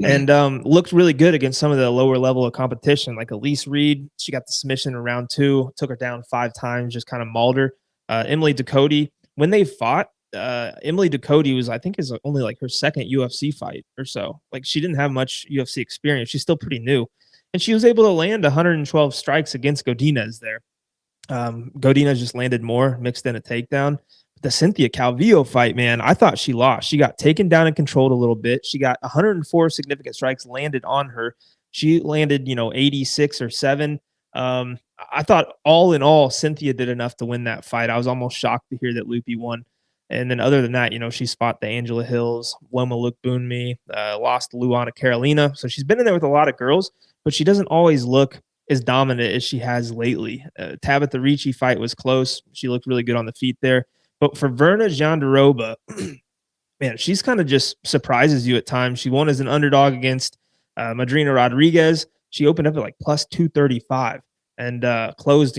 And looked really good against some of the lower level of competition, like Elise Reed. She got the submission in round 2, took her down 5 times, just kind of mauled her. Emily Ducote, when they fought, Emily Ducote was, I think, is only like her second UFC fight or so. Like she didn't have much UFC experience. She's still pretty new. And she was able to land 112 strikes against Godinez there. Godinez just landed more, mixed in a takedown. The Cynthia Calvillo fight, man, I thought she lost. She got taken down and controlled a little bit. She got 104 significant strikes landed on her. She landed, 86 or 7. I thought all in all, Cynthia did enough to win that fight. I was almost shocked to hear that Luque won. And then other than that, she's fought the Angela Hills, Loma Lookboonmee, lost to Luana Carolina. So she's been in there with a lot of girls, but she doesn't always look as dominant as she has lately. Tabitha Ricci fight was close. She looked really good on the feet there. But for Verna Jandiroba, man, she's kind of just surprises you at times. She won as an underdog against Madrina Rodriguez. She opened up at like plus 235 and closed,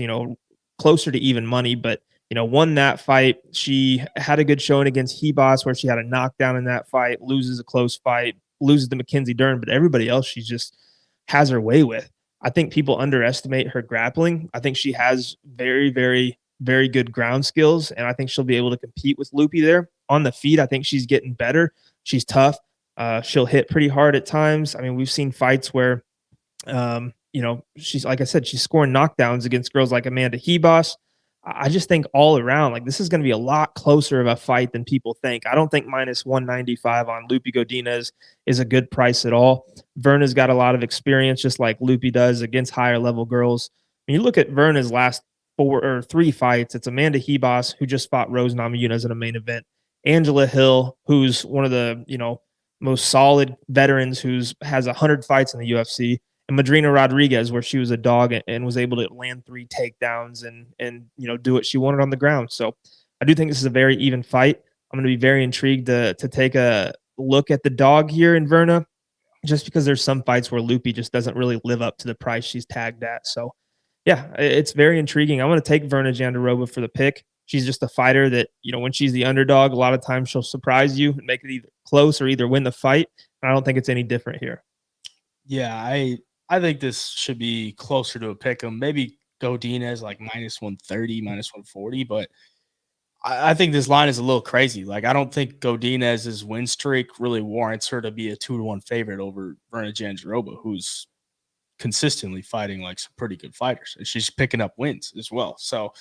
closer to even money, but won that fight. She had a good showing against Hebos where she had a knockdown in that fight, loses a close fight, loses to Mackenzie Dern, but everybody else she just has her way with. I think people underestimate her grappling. I think she has very, very, very good ground skills, and I think she'll be able to compete with Luque there. On the feet, I think she's getting better. She's tough. She'll hit pretty hard at times. I mean, we've seen fights where, she's, like I said, she's scoring knockdowns against girls like Amanda Hebos. I just think all around, like, this is going to be a lot closer of a fight than people think. I don't think minus 195 on Luque Godinez is a good price at all. Verna's got a lot of experience, just like Luque does, against higher level girls. When you look at Verna's last 4 or 3 fights, it's Amanda Hebos, who just fought Rose Namajunas in a main event, Angela Hill, who's one of the most solid veterans, who's has 100 fights in the UFC, and Madrina Rodriguez, where she was a dog and was able to land 3 takedowns and do what she wanted on the ground. So I do think this is a very even fight. I'm going to be very intrigued to take a look at the dog here in Verna, just because there's some fights where Luque just doesn't really live up to the price she's tagged at. So yeah, it's very intriguing. I'm going to take Verna Jandiroba for the pick. She's just a fighter that, when she's the underdog, a lot of times she'll surprise you and make it either close or either win the fight. And I don't think it's any different here. Yeah, I think this should be closer to a pick 'em. Maybe Godinez like minus 130, minus 140, but I think this line is a little crazy. Like, I don't think Godinez's win streak really warrants her to be a 2-1 favorite over Verna Jandiroba, who's consistently fighting like some pretty good fighters, and she's picking up wins as well. So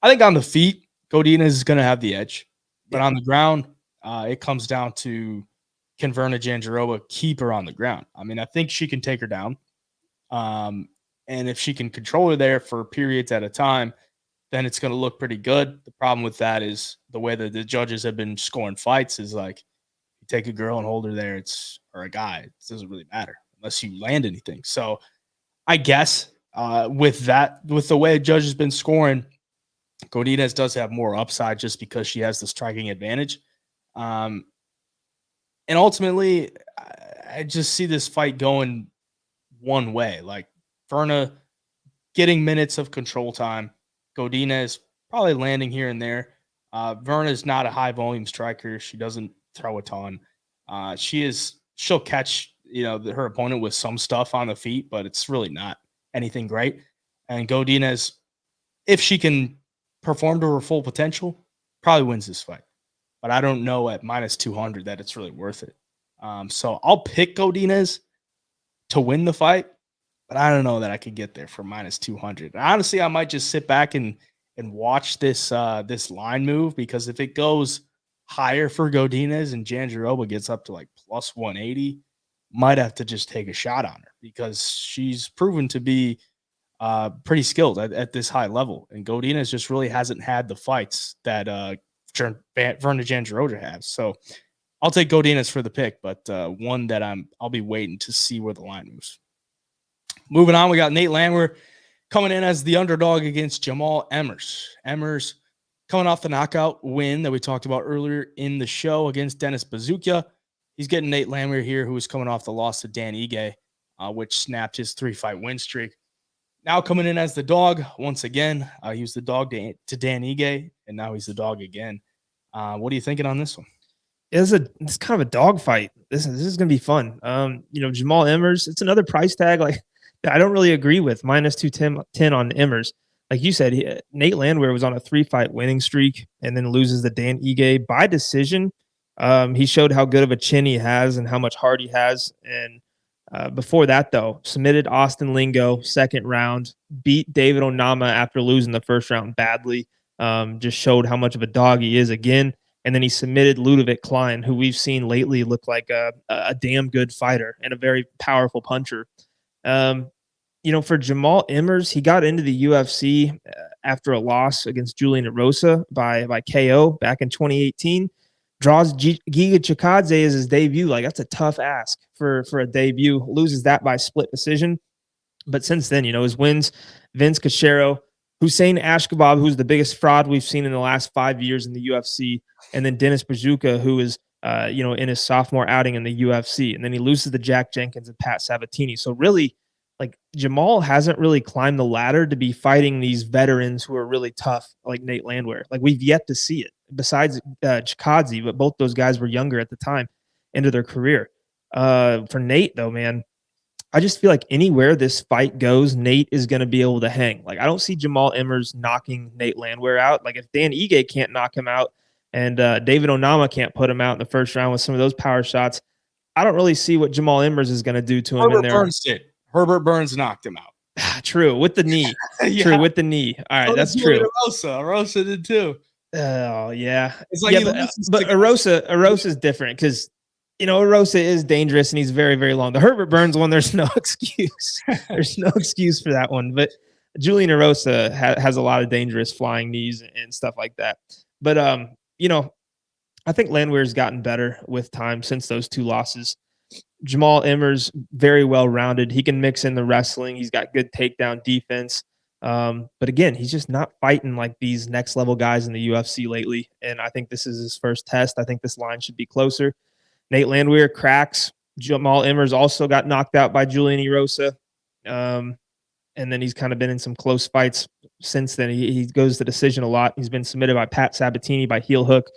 I think on the feet, Godinez is going to have the edge, but on the ground, it comes down to, can Verna Jandiroba keep her on the ground? I mean, I think she can take her down. And if she can control her there for periods at a time, then it's going to look pretty good. The problem with that is the way that the judges have been scoring fights is like, you take a girl and hold her there, or a guy, it doesn't really matter unless you land anything. So I guess with the way a judge has been scoring, Godinez does have more upside just because she has the striking advantage. And ultimately, I just see this fight going one way. Like, Verna getting minutes of control time, Godinez probably landing here and there. Verna is not a high volume striker. She doesn't throw a ton. She'll catch her opponent with some stuff on the feet, but it's really not anything great. And Godinez, if she can perform to her full potential, probably wins this fight. But I don't know at minus 200 that it's really worth it. So I'll pick Godinez to win the fight, but I don't know that I could get there for minus 200. Honestly, I might just sit back and watch this line move, because if it goes higher for Godinez and Jandiroba gets up to like plus 180, might have to just take a shot on her, because she's proven to be pretty skilled at this high level. And Godinez just really hasn't had the fights that Verna Jandiroba has. So I'll take Godinez for the pick, but one that I'll be waiting to see where the line moves. Moving on, we got Nate Landwehr coming in as the underdog against Jamal Emmers. Emmers coming off the knockout win that we talked about earlier in the show against Dennis Buzukja. He's getting Nate Landwehr here, who is coming off the loss to Dan Ige, which snapped his 3-fight win streak. Now coming in as the dog once again. He was the dog to Dan Ige, and now he's the dog again. What are you thinking on this one? It's kind of a dog fight. This is going to be fun. Jamal Emmers, it's another price tag like I don't really agree with, minus 210 on Emmers. Like you said, Nate Landwehr was on a 3-fight winning streak and then loses to Dan Ige by decision. He showed how good of a chin he has and how much heart he has. And Before that, though, submitted Austin Lingo second round, beat David Onama after losing the first round badly. Just showed how much of a dog he is again. And then he submitted Ludovic Klein, who we've seen lately look like a damn good fighter and a very powerful puncher. For Jamal Emmers, he got into the UFC after a loss against Julian Erosa by KO back in 2018. Draws Giga Chikadze as his debut. Like, that's a tough ask for a debut. Loses that by split decision. But since then, his wins, Vince Cachero, Hussein Ashkabab, who's the biggest fraud we've seen in the last 5 years in the UFC, and then Dennis Buzukja, who is in his sophomore outing in the UFC. And then he loses to Jack Jenkins and Pat Sabatini. So really, like, Jamal hasn't really climbed the ladder to be fighting these veterans who are really tough, like Nate Landwehr. Like, we've yet to see it besides Chikadze, but both those guys were younger at the time into their career. For Nate, though, man, I just feel like anywhere this fight goes, Nate is going to be able to hang. Like, I don't see Jamal Emmers knocking Nate Landwehr out. Like, if Dan Ige can't knock him out and David Onama can't put him out in the first round with some of those power shots, I don't really see what Jamal Emmers is going to do to him in there. Burns did. Herbert Burns knocked him out. True, with the knee. Yeah. True, with the knee. All right, that's true. Rosa did too. Oh, yeah. It's like but Erosa is different because, Erosa is dangerous and he's very, very long. The Herbert Burns one, there's no excuse. There's no excuse for that one. But Julian Erosa has a lot of dangerous flying knees and stuff like that. But, I think Landwehr's gotten better with time since those two losses. Jamal Emmers, very well-rounded. He can mix in the wrestling. He's got good takedown defense. But again, he's just not fighting like these next-level guys in the UFC lately. And I think this is his first test. I think this line should be closer. Nate Landwehr cracks. Jamal Emmers also got knocked out by Julian Erosa. And then he's kind of been in some close fights since then. He goes to decision a lot. He's been submitted by Pat Sabatini by heel hook.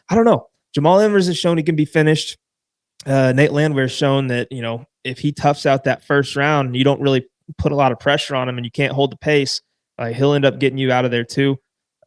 I don't know. Jamal Emmers has shown he can be finished. Nate Landwehr has shown that, if he toughs out that first round, you don't really put a lot of pressure on him and you can't hold the pace, he'll end up getting you out of there too.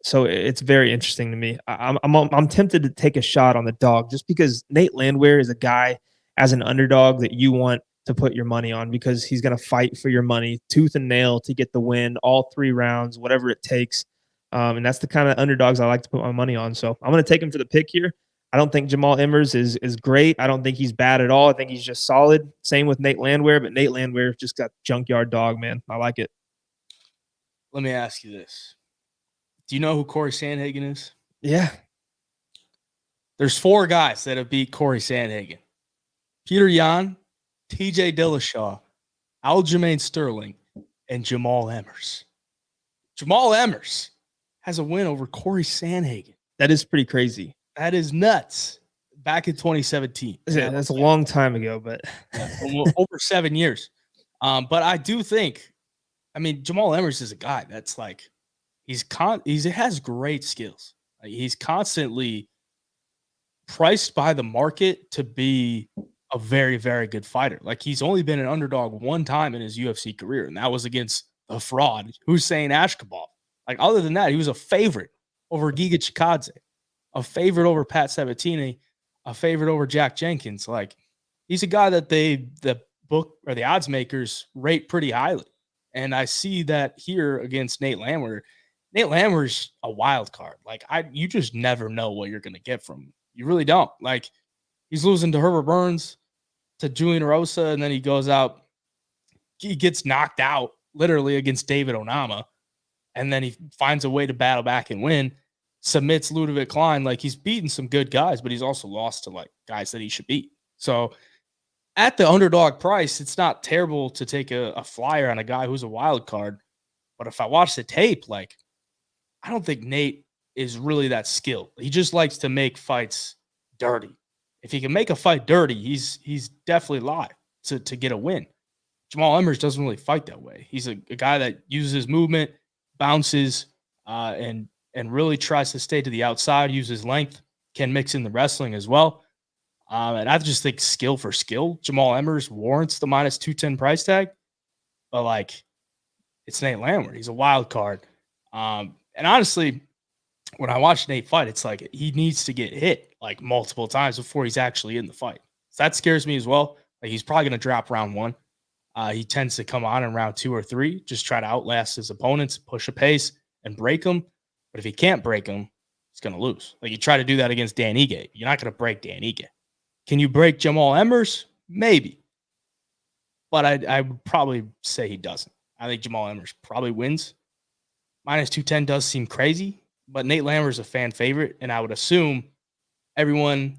So it's very interesting to me. I'm tempted to take a shot on the dog just because Nate Landwehr is a guy as an underdog that you want to put your money on because he's going to fight for your money tooth and nail to get the win, all 3 rounds, whatever it takes. And that's the kind of underdogs I like to put my money on. So I'm going to take him for the pick here. I don't think Jamal Emmers is great. I don't think he's bad at all. I think he's just solid. Same with Nate Landwehr, but Nate Landwehr just got junkyard dog, man. I like it. Let me ask you this. Do you know who Corey Sandhagen is? Yeah. There's 4 guys that have beat Corey Sandhagen. Peter Yan, TJ Dillashaw, Aljamain Sterling, and Jamal Emmers. Jamal Emmers has a win over Corey Sandhagen. That is pretty crazy. That is nuts. Back in 2017. Yeah, that's a long time ago, but over 7 years. But I do think, Jamal Emmers is a guy that's like, he has great skills. Like, he's constantly priced by the market to be a very, very good fighter. Like, he's only been an underdog one time in his UFC career, and that was against the fraud Hussein Ashkabab. Like, other than that, he was a favorite over Giga Chikadze, a favorite over Pat Sabatini, a favorite over Jack Jenkins. Like, he's a guy that the book or the odds makers rate pretty highly. And I see that here against Nate Landwehr. Nate Landwehr's a wild card. Like, you just never know what you're going to get from him. You really don't. Like, he's losing to Herbert Burns, to Julian Erosa, and then he goes out. He gets knocked out literally against David Onama, and then he finds a way to battle back and win. Submits Ludovic Klein. Like, he's beaten some good guys, but he's also lost to like guys that he should beat. So at the underdog price, it's not terrible to take a flyer on a guy who's a wild card. But if I watch the tape, like, I don't think Nate is really that skilled. He just likes to make fights dirty. If he can make a fight dirty, he's definitely live to get a win. Jamal Emmers doesn't really fight that way. He's a guy that uses his movement, bounces, and really tries to stay to the outside, uses length, can mix in the wrestling as well. And I just think skill for skill, Jamal Emmers warrants the minus 210 price tag. But, like, it's Nate Landwehr. He's a wild card. And honestly, when I watch Nate fight, it's like he needs to get hit like multiple times before he's actually in the fight. So that scares me as well. Like, he's probably going to drop round 1. He tends to come on in round 2 or 3, just try to outlast his opponents, push a pace, and break them. But if he can't break him, he's going to lose. Like, you try to do that against Dan Ige. You're not going to break Dan Ige. Can you break Jamal Emmers? Maybe. But I would probably say he doesn't. I think Jamal Emmers probably wins. Minus 210 does seem crazy, but Nate Landwehr is a fan favorite, and I would assume everyone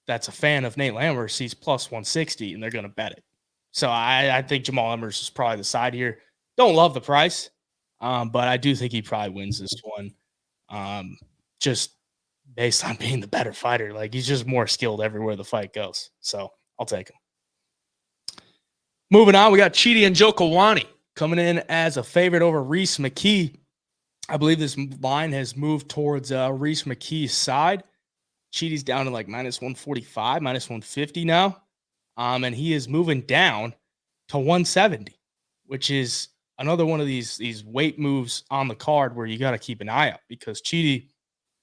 that's a fan of Nate Landwehr sees plus 160, and they're going to bet it. So I think Jamal Emmers is probably the side here. Don't love the price, but I do think he probably wins this one, just based on being the better fighter. Like, he's just more skilled everywhere the fight goes. So I'll take him. Moving on, we got Chidi and Njokuani coming in as a favorite over Reese Mckee. I believe this line has moved towards Reese McKee's side. Chidi's down to like minus 145, minus 150 now. And he is moving down to 170, which is another one of these weight moves on the card where you got to keep an eye out, because Chidi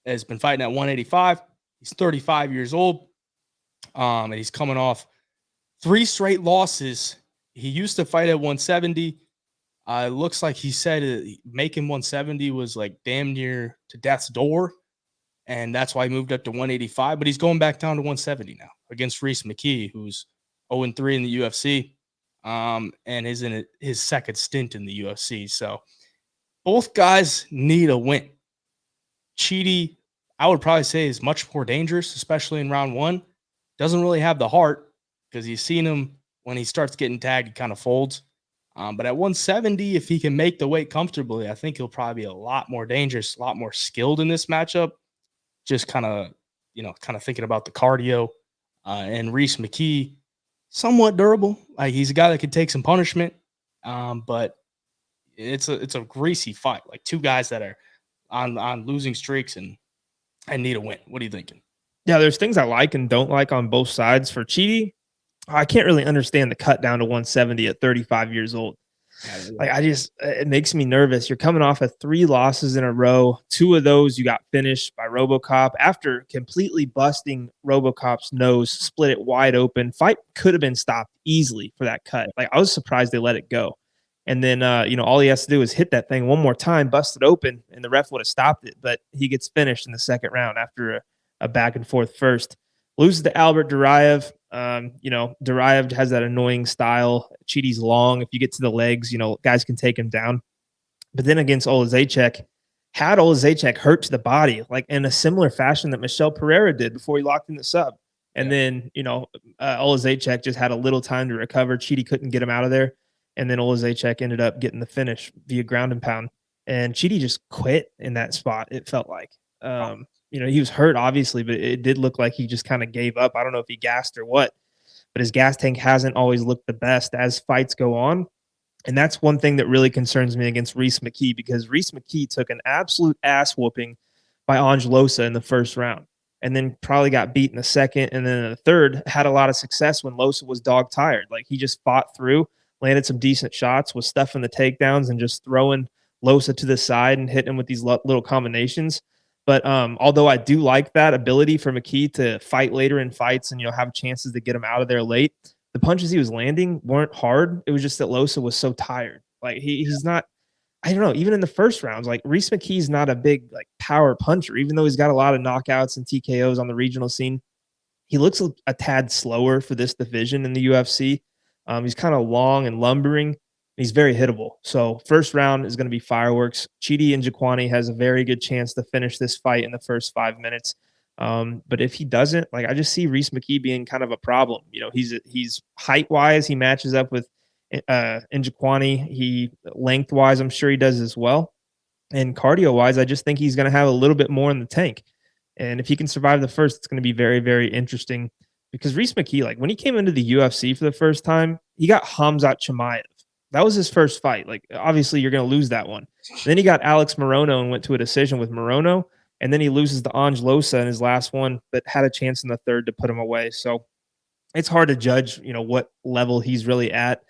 has been fighting at 185. He's 35 years old. And he's coming off 3 straight losses. He used to fight at 170. It looks like he said making 170 was like damn near to death's door, and that's why he moved up to 185. But he's going back down to 170 now against Reese Mckee, who's 0-3 in the UFC, and is in his second stint in the UFC. So both guys need a win. Chidi, I would probably say, is much more dangerous, especially in round 1. Doesn't really have the heart, because you've seen him when he starts getting tagged, he kind of folds. But at 170, if he can make the weight comfortably, I think he'll probably be a lot more dangerous, a lot more skilled in this matchup. Just kind of thinking about the cardio. And Reese Mckee, somewhat durable. Like, he's a guy that could take some punishment. But it's a greasy fight. Like, 2 guys that are on losing streaks and need a win. What are you thinking? Yeah, there's things I like and don't like on both sides. For Chidi, I can't really understand the cut down to 170 at 35 years old. Like, it makes me nervous. You're coming off of 3 losses in a row. 2 of those you got finished by RoboCop after completely busting RoboCop's nose, split it wide open. Fight could have been stopped easily for that cut. Like, I was surprised they let it go. And then, all he has to do is hit that thing one more time, bust it open, and the ref would have stopped it. But he gets finished in the second round after a back and forth first. Loses to Albert Duraev. Duraev has that annoying style. Chidi's long. If you get to the legs, guys can take him down. But then against Olazejczyk, had Olazejczyk hurt to the body, like in a similar fashion that Michel Pereira did before he locked in the sub. And then, Olazejczyk just had a little time to recover. Chidi couldn't get him out of there. And then Olazejczyk ended up getting the finish via ground and pound. And Chidi just quit in that spot, it felt like. He was hurt, obviously, but it did look like he just kind of gave up. I don't know if he gassed or what, but his gas tank hasn't always looked the best as fights go on. And that's one thing that really concerns me against Reese Mckee, because Reese Mckee took an absolute ass whooping by Losa in the first round, and then probably got beat in the second. And then in the third, had a lot of success when Losa was dog tired. Like, he just fought through, landed some decent shots, was stuffing the takedowns and just throwing Losa to the side and hitting him with these little combinations. But although I do like that ability for Mckee to fight later in fights and, have chances to get him out of there late, the punches he was landing weren't hard. It was just that Losa was so tired. Like, he's not, I don't know, even in the first rounds, like, Reese McKee's not a big, like, power puncher, even though he's got a lot of knockouts and TKOs on the regional scene. He looks a tad slower for this division in the UFC. He's kind of long and lumbering. He's very hittable. So first round is going to be fireworks. Chidi and Njokuani has a very good chance to finish this fight in the first 5 minutes. But if he doesn't, like, I just see Reese Mckee being kind of a problem. He's height wise, he matches up with Njokuani. He length wise, I'm sure he does as well. And cardio wise, I just think he's going to have a little bit more in the tank. And if he can survive the first, it's going to be very, very interesting, because Reese Mckee, like, when he came into the UFC for the first time, he got Khamzat Chimaev. That was his first fight. Like, obviously, you're going to lose that one. Then he got Alex Morono and went to a decision with Morono. And then he loses to Losa in his last one, but had a chance in the third to put him away. So it's hard to judge, what level he's really at.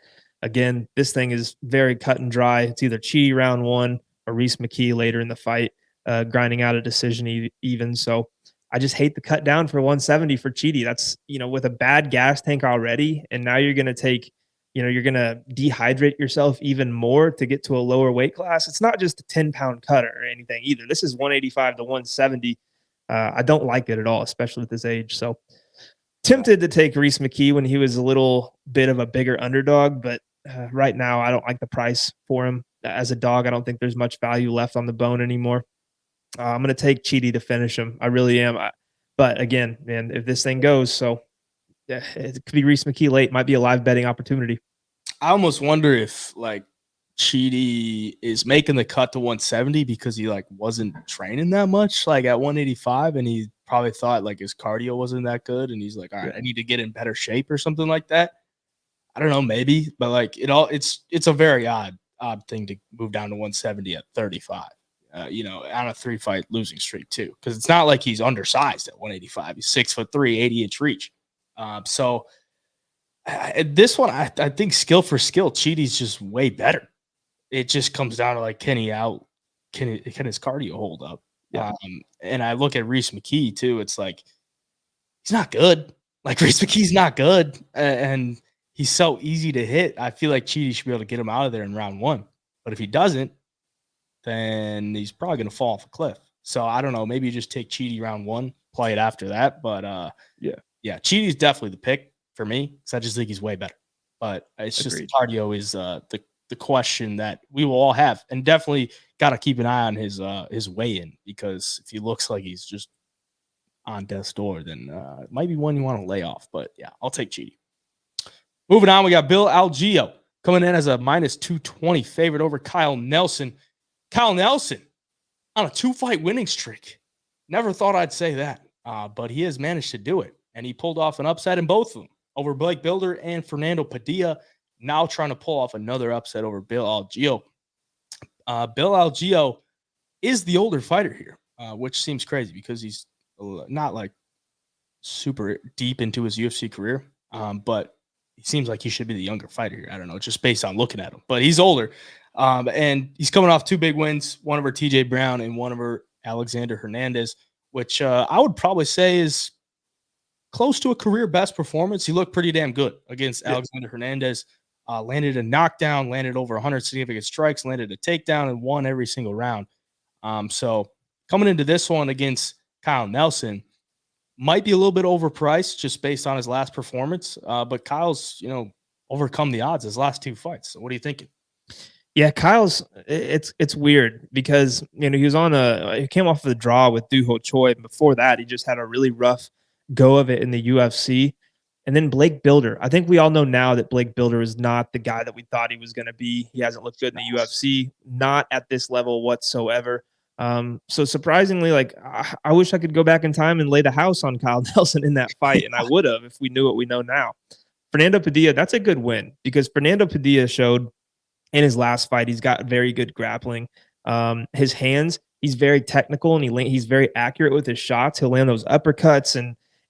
Again, this thing is very cut and dry. It's either Chidi round 1 or Reese Mckee later in the fight, grinding out a decision even. So I just hate the cut down for 170 for Chidi. That's, with a bad gas tank already. And now you're going to take, you're going to dehydrate yourself even more to get to a lower weight class. It's not just a 10-pound cut or anything either. This is 185 to 170. I don't like it at all, especially at this age. So tempted to take Reese Mckee when he was a little bit of a bigger underdog, but right now I don't like the price for him. As a dog, I don't think there's much value left on the bone anymore. I'm going to take Chidi to finish him. I really am. But again, man, if this thing goes, so yeah, it could be Reese Mckee late. Might be a live betting opportunity. I almost wonder if like Chidi is making the cut to 170 because he like wasn't training that much like at 185, and he probably thought like his cardio wasn't that good, and he's like, all right, I need to get in better shape or something like that. I don't know, maybe, but like it's a very odd thing to move down to 170 at 35. On a 3-fight losing streak too, because it's not like he's undersized at 185. He's 6'3", 80-inch reach. So this one, I think skill for skill, Chidi's just way better. It just comes down to like, can his cardio hold up? Yeah. And I look at Reese Mckee too. It's like he's not good. Like Reese McKee's not good, and he's so easy to hit. I feel like Chidi should be able to get him out of there in round 1. But if he doesn't, then he's probably going to fall off a cliff. So I don't know. Maybe you just take Chidi round 1, play it after that. But yeah, Chidi's definitely the pick for me because I just think he's way better. But it's just the cardio is the question that we will all have, and definitely got to keep an eye on his weigh-in, because if he looks like he's just on death's door, then it might be one you want to lay off. But yeah, I'll take Chidi. Moving on, we got Bill Algeo coming in as a -220 favorite over Kyle Nelson. Kyle Nelson on a 2-fight winning streak. Never thought I'd say that, but he has managed to do it. And he pulled off an upset in both of them over Blake Builder and Fernando Padilla. Now trying to pull off another upset over Bill Algeo. Bill Algeo is the older fighter here, which seems crazy because he's not like super deep into his UFC career, but he seems like he should be the younger fighter here. I don't know, just based on looking at him, but he's older. And he's coming off 2 big wins, one over TJ Brown and one over Alexander Hernandez, which I would probably say is close to a career best performance. He looked pretty damn good against Alexander Hernandez. Landed a knockdown, landed over 100 significant strikes, landed a takedown, and won every single round. So coming into this one against Kyle Nelson, might be a little bit overpriced just based on his last performance. But Kyle's, overcome the odds his last 2 fights. So what are you thinking? Yeah, Kyle's it's weird because he was he came off of the draw with Doo Ho Choi, and before that he just had a really rough go of it in the UFC. And then Blake Builder. I think we all know now that Blake Builder is not the guy that we thought he was going to be. He hasn't looked good in the UFC, not at this level whatsoever. So surprisingly, like I wish I could go back in time and lay the house on Kyle Nelson in that fight, and I would have if we knew what we know now. Fernando Padilla, that's a good win because Fernando Padilla showed in his last fight he's got very good grappling. His hands, he's very technical, and he's very accurate with his shots. He'll land those uppercuts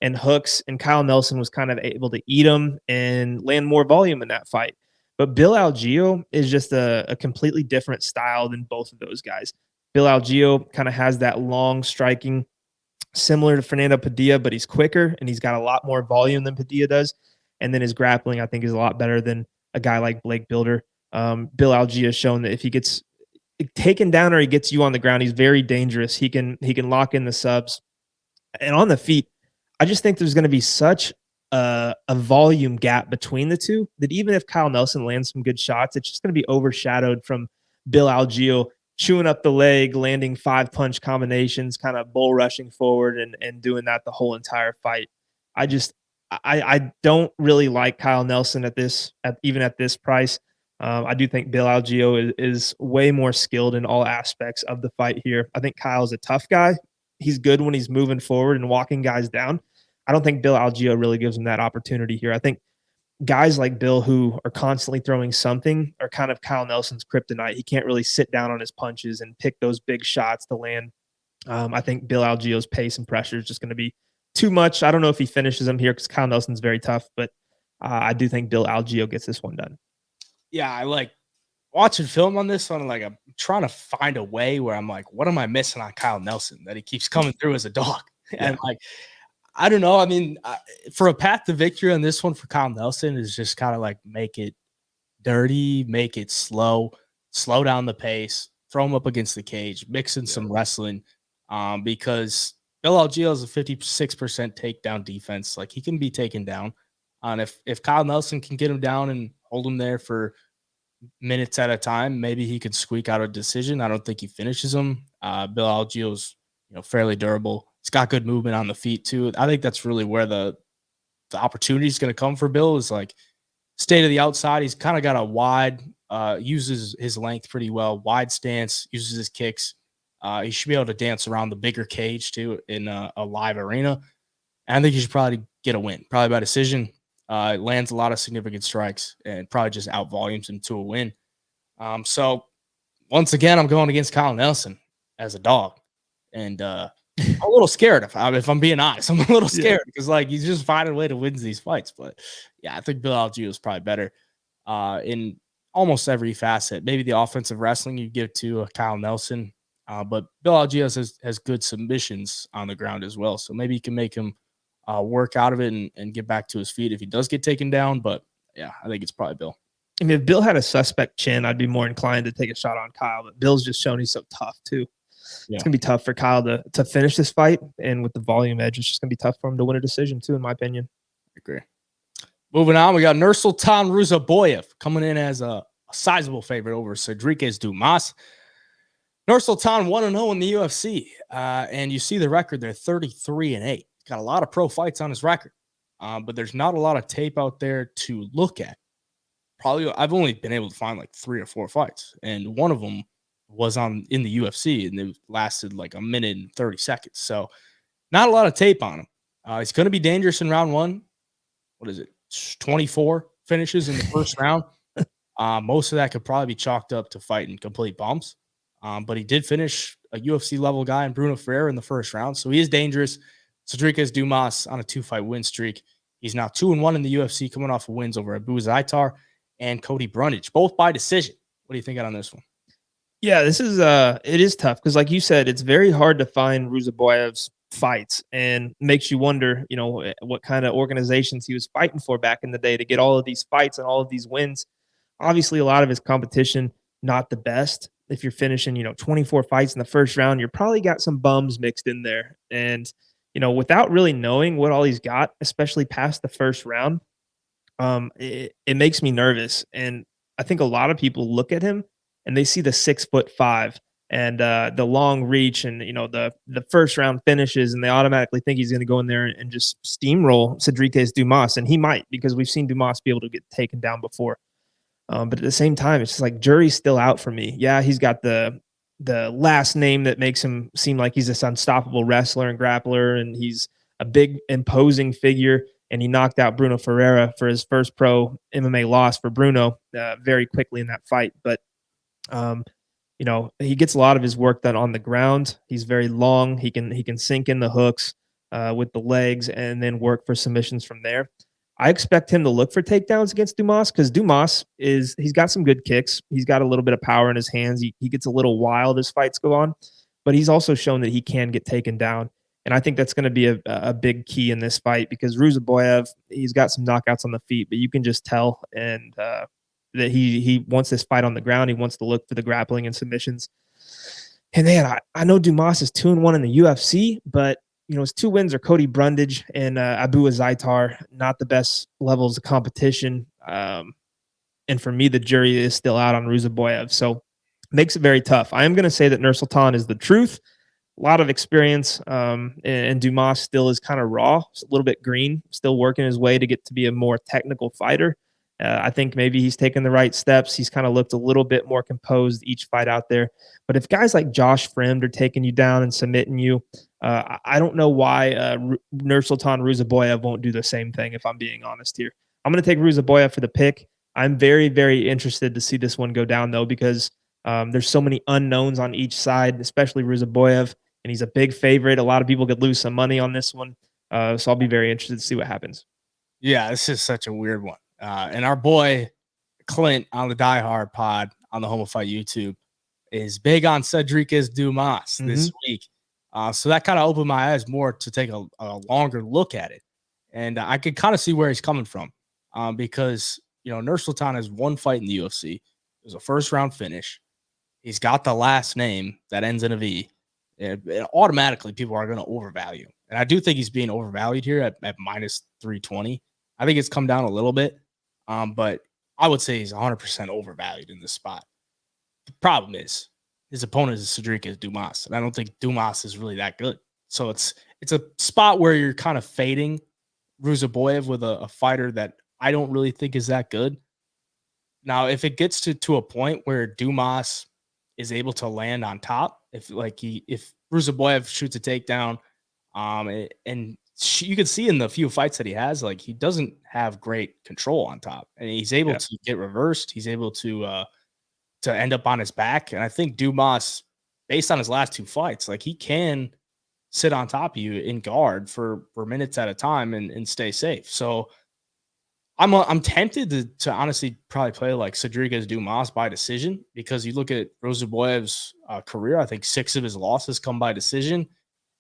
and hooks, and Kyle Nelson was kind of able to eat them and land more volume in that fight. But Bill Algeo is just a completely different style than both of those guys. Bill Algeo kind of has that long striking, similar to Fernando Padilla, but he's quicker and he's got a lot more volume than Padilla does. And then his grappling, I think, is a lot better than a guy like Blake Builder. Bill Algeo has shown that if he gets taken down or he gets you on the ground, he's very dangerous. He can lock in the subs. And on the feet, I just think there's going to be such a volume gap between the two that even if Kyle Nelson lands some good shots, it's just going to be overshadowed from Bill Algeo chewing up the leg, landing 5-punch combinations, kind of bull rushing forward and doing that the whole entire fight. I don't really like Kyle Nelson even at this price. I do think Bill Algeo is way more skilled in all aspects of the fight here. I think Kyle's a tough guy. He's good when he's moving forward and walking guys down. I don't think Bill Algeo really gives him that opportunity here. I think guys like Bill who are constantly throwing something are kind of Kyle Nelson's kryptonite. He can't really sit down on his punches and pick those big shots to land. I think Bill Algeo's pace and pressure is just going to be too much. I don't know if he finishes him here because Kyle Nelson's very tough, but I do think Bill Algeo gets this one done. Yeah, I like watching film on this one. I'm trying to find a way where I'm like, what am I missing on Kyle Nelson that he keeps coming through as a dog? And like, I don't know. I mean, for a path to victory on this one for Kyle Nelson is just kind of like make it dirty, make it slow down the pace, throw him up against the cage, mix in some wrestling, because Bill Algeo has a 56% takedown defense. Like, he can be taken down. And if Kyle Nelson can get him down and hold him there for minutes at a time, maybe he could squeak out a decision. I don't think he finishes him. Bill Algeo's, fairly durable. He's got good movement on the feet too. I think that's really where the opportunity is going to come for Bill, is like stay to the outside. He's kind of got a wide, uses his length pretty well, wide stance, uses his kicks. He should be able to dance around the bigger cage too in a live arena. And I think he should probably get a win, probably by decision. Lands a lot of significant strikes and probably just out volumes him to a win. So once again, I'm going against Kyle Nelson as a dog, and I'm a little scared if I'm being honest. I'm a little scared because like he's just finding a way to win these fights. But yeah, I think Bill Algeo is probably better in almost every facet. Maybe the offensive wrestling you give to Kyle Nelson, but Bill Algeo has good submissions on the ground as well. So maybe you can make him work out of it and get back to his feet if he does get taken down. But yeah, I think it's probably Bill. I mean, if Bill had a suspect chin, I'd be more inclined to take a shot on Kyle. But Bill's just shown he's so tough too. Yeah. It's gonna be tough for Kyle to finish this fight, and with the volume edge, it's just gonna be tough for him to win a decision too, in my opinion. I agree. Moving on, we got Nursultan Ruziboev coming in as a sizable favorite over Cedriques Dumas. Nursultan 1-0 in the UFC, and you see the record there, 33-8. Got a lot of pro fights on his record, but there's not a lot of tape out there to look at. Probably, I've only been able to find like 3 or 4 fights, and one of them was in the UFC, and it lasted like a minute and 30 seconds. So not a lot of tape on him. He's going to be dangerous in round 1. What is it? 24 finishes in the first round. Most of that could probably be chalked up to fighting complete bumps. But he did finish a UFC level guy in Bruno Ferreira in the first round. So he is dangerous. Cedriques Dumas on a 2-fight win streak. He's now 2-1 in the UFC, coming off of wins over Abu Zaitar and Cody Brundage, both by decision. What do you think on this one? Yeah, this is it is tough because, like you said, it's very hard to find Ruziboev's fights, and makes you wonder, what kind of organizations he was fighting for back in the day to get all of these fights and all of these wins. Obviously, a lot of his competition not the best. If you're finishing, 24 fights in the first round, you're probably got some bums mixed in there, and without really knowing what all he's got, especially past the first round, it makes me nervous. And I think a lot of people look at him and they see the 6'5" and the long reach and the first round finishes, and they automatically think he's going to go in there and just steamroll Cedriques Dumas, and he might, because we've seen Dumas be able to get taken down before. But at the same time, it's just like jury's still out for me. Yeah, he's got the last name that makes him seem like he's this unstoppable wrestler and grappler, and he's a big imposing figure, and he knocked out Bruno Ferreira for his first pro MMA loss for Bruno very quickly in that fight. But he gets a lot of his work done on the ground. He's very long. He can sink in the hooks with the legs and then work for submissions from there. I expect him to look for takedowns against Dumas, because Dumas he's got some good kicks. He's got a little bit of power in his hands. He gets a little wild as fights go on, but he's also shown that he can get taken down. And I think that's going to be a big key in this fight, because Ruziboev, he's got some knockouts on the feet, but you can just tell that he wants this fight on the ground. He wants to look for the grappling and submissions. And man, I know Dumas is 2-1 in the UFC, but his 2 wins are Cody Brundage and Abu Zaitar, not the best levels of competition. And for me, the jury is still out on Ruziboev. So makes it very tough. I am going to say that Nursultan is the truth. A lot of experience, and Dumas still is kind of raw, a little bit green, still working his way to get to be a more technical fighter. I think maybe he's taken the right steps. He's kind of looked a little bit more composed each fight out there. But if guys like Josh Fremd are taking you down and submitting you, I don't know why Nursultan Ruziboev won't do the same thing, if I'm being honest here. I'm going to take Ruziboev for the pick. I'm very, very interested to see this one go down, though, because there's so many unknowns on each side, especially Ruziboev, and he's a big favorite. A lot of people could lose some money on this one. So I'll be very interested to see what happens. Yeah, this is such a weird one. And our boy Clint on the Die Hard pod on the Homo Fight YouTube is big on Cedriques Dumas this week. So that kind of opened my eyes more to take a longer look at it. And I could kind of see where he's coming from, because, Nursultan has one fight in the UFC. It was a first-round finish. He's got the last name that ends in a V. And automatically, people are going to overvalue. And I do think he's being overvalued here at minus 320. I think it's come down a little bit, but I would say he's 100% overvalued in this spot. The problem is his opponent is Cedric Dumas, and I don't think Dumas is really that good. So it's a spot where you're kind of fading Ruziboev with a fighter that I don't really think is that good. Now, if it gets to a point where Dumas is able to land on top, if Ruziboev shoots a takedown, and you can see in the few fights that he has, like, he doesn't have great control on top, and he's able to get reversed. He's able to end up on his back. And I think Dumas, based on his last two fights, like, he can sit on top of you in guard for minutes at a time and stay safe. So I'm tempted to honestly probably play like Cedric Dumas by decision, because you look at Ruziboev's career, I think 6 of his losses come by decision.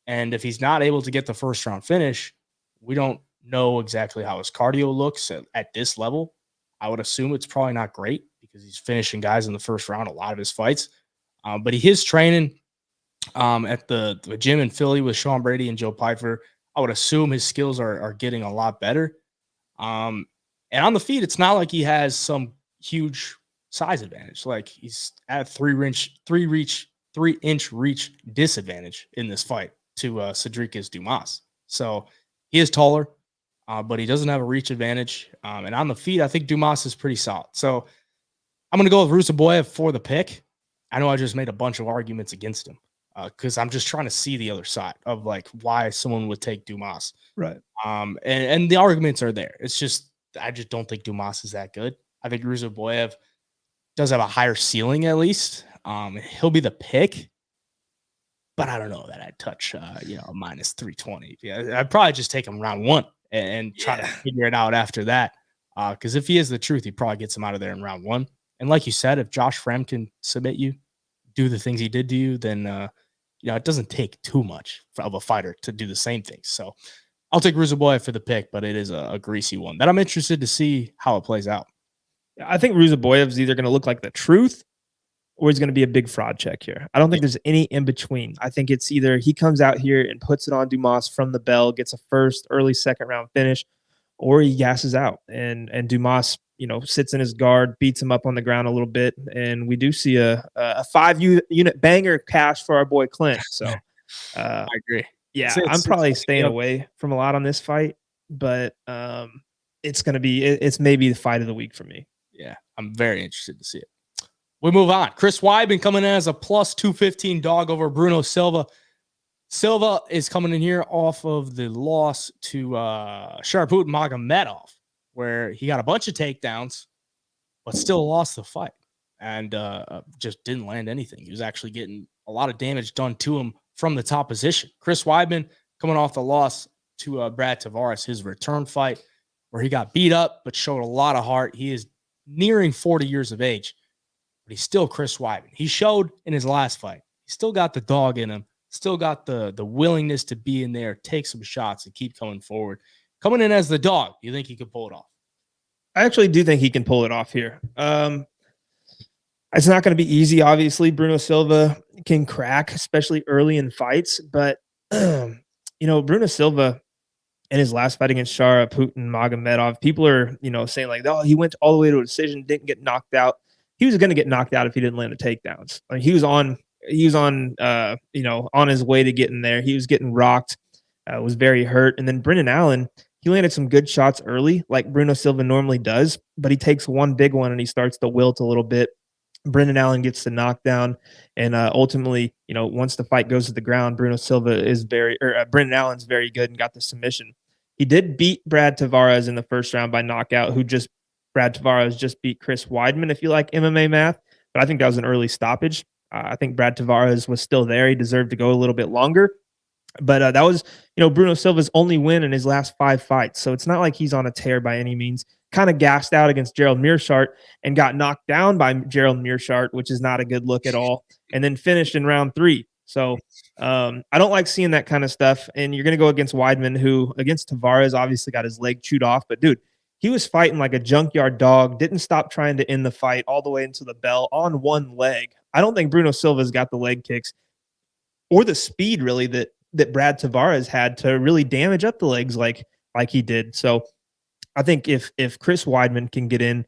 And if he's not able to get the first round finish, we don't know exactly how his cardio looks at this level. I would assume it's probably not great, because he's finishing guys in the first round a lot of his fights. But he is training at the gym in Philly with Sean Brady and Joe Pyfer. I would assume his skills are getting a lot better. And on the feet, it's not like he has some huge size advantage. Like, he's at 3-inch reach disadvantage in this fight to Cedric Dumas. So he is taller, but he doesn't have a reach advantage. And on the feet, I think Dumas is pretty solid. So I'm going to go with Ruziboev for the pick. I know I just made a bunch of arguments against him, because I'm just trying to see the other side of, like, why someone would take Dumas. Right. And the arguments are there. It's just, I just don't think Dumas is that good. I think Ruziboev does have a higher ceiling, at least. He'll be the pick, but I don't know that I'd touch, minus 320. Yeah, I'd probably just take him round 1 and try to figure it out after that. Because if he is the truth, he probably gets him out of there in round 1. And like you said, if Josh Frem can submit you, do the things he did to you, then it doesn't take too much of a fighter to do the same things. So I'll take Ruziboev for the pick, but it is a greasy one that I'm interested to see how it plays out. I think Ruziboev's either going to look like the truth, or he's going to be a big fraud check here. I don't think there's any in between. I think it's either he comes out here and puts it on Dumas from the bell, gets a early second round finish, or he gasses out and Dumas, sits in his guard, beats him up on the ground a little bit, and we do see a 5-unit banger cash for our boy Clint. So I agree. Yeah, I'm probably staying away from a lot on this fight, but it's maybe the fight of the week for me. Yeah, I'm very interested to see it. We move on. Chris Weidman coming in as a plus 215 dog over Bruno Silva. Silva is coming in here off of the loss to Shariput Magomedov, where he got a bunch of takedowns, but still lost the fight and just didn't land anything. He was actually getting a lot of damage done to him from the top position. Chris Weidman coming off the loss to Brad Tavares, his return fight, where he got beat up but showed a lot of heart. He is nearing 40 years of age, but he's still Chris Weidman. He showed in his last fight. He still got the dog in him, still got the willingness to be in there, take some shots, and keep coming forward. Coming in as the dog, you think he could pull it off? I actually do think he can pull it off here. It's not going to be easy. Obviously, Bruno Silva can crack, especially early in fights. But, Bruno Silva in his last fight against Shariput Magomedov, people are, saying like, oh, he went all the way to a decision, didn't get knocked out. He was going to get knocked out if he didn't land the takedowns. I mean, he was on his way to getting there. He was getting rocked, was very hurt. And then Brendan Allen, he landed some good shots early, like Bruno Silva normally does, but he takes one big one and he starts to wilt a little bit. Brendan Allen gets the knockdown, and ultimately, once the fight goes to the ground, Brendan Allen's very good and got the submission. He did beat Brad Tavares in the first round by knockout, Brad Tavares just beat Chris Weidman, if you like MMA math, but I think that was an early stoppage. I think Brad Tavares was still there. He deserved to go a little bit longer, but that was, Bruno Silva's only win in his last 5 fights. So it's not like he's on a tear by any means. Kind of gassed out against Gerald Meerschaert and got knocked down by Gerald Meerschaert, which is not a good look at all, and then finished in round 3. So I don't like seeing that kind of stuff. And you're going to go against Weidman, who against Tavares obviously got his leg chewed off. But dude, he was fighting like a junkyard dog, didn't stop trying to end the fight all the way into the bell on one leg. I don't think Bruno Silva's got the leg kicks or the speed really that Brad Tavares had to really damage up the legs like he did. So I think if Chris Weidman can get in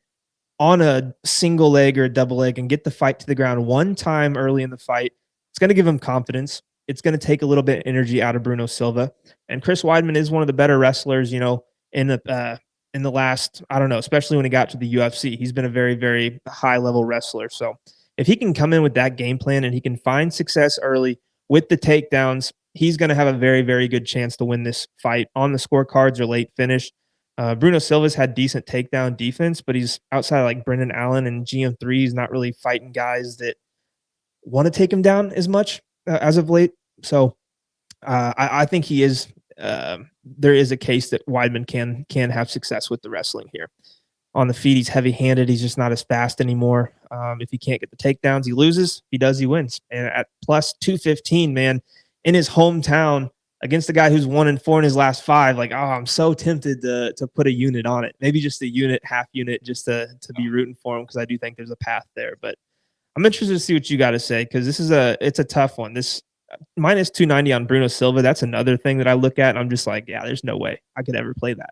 on a single leg or a double leg and get the fight to the ground one time early in the fight, it's going to give him confidence. It's going to take a little bit of energy out of Bruno Silva. And Chris Weidman is one of the better wrestlers, in the last, I don't know, especially when he got to the UFC. He's been a very, very high level wrestler. So if he can come in with that game plan and he can find success early with the takedowns, he's going to have a very, very good chance to win this fight on the scorecards or late finish. Bruno Silva's had decent takedown defense, but he's outside of like Brendan Allen and GM3. He's not really fighting guys that want to take him down as much as of late. So I think he is. There is a case that Weidman can have success with the wrestling here. On the feet, he's heavy-handed. He's just not as fast anymore. If he can't get the takedowns, he loses. If he does, he wins. And at plus 215, man, in his hometown against a guy who's 1-4 in his last 5, like, I'm so tempted to put a unit on it. Maybe just a unit, half unit, just to be rooting for him because I do think there's a path there. But I'm interested to see what you got to say because it's a tough one. This minus 290 on Bruno Silva, that's another thing that I look at and I'm just like, yeah, there's no way I could ever play that.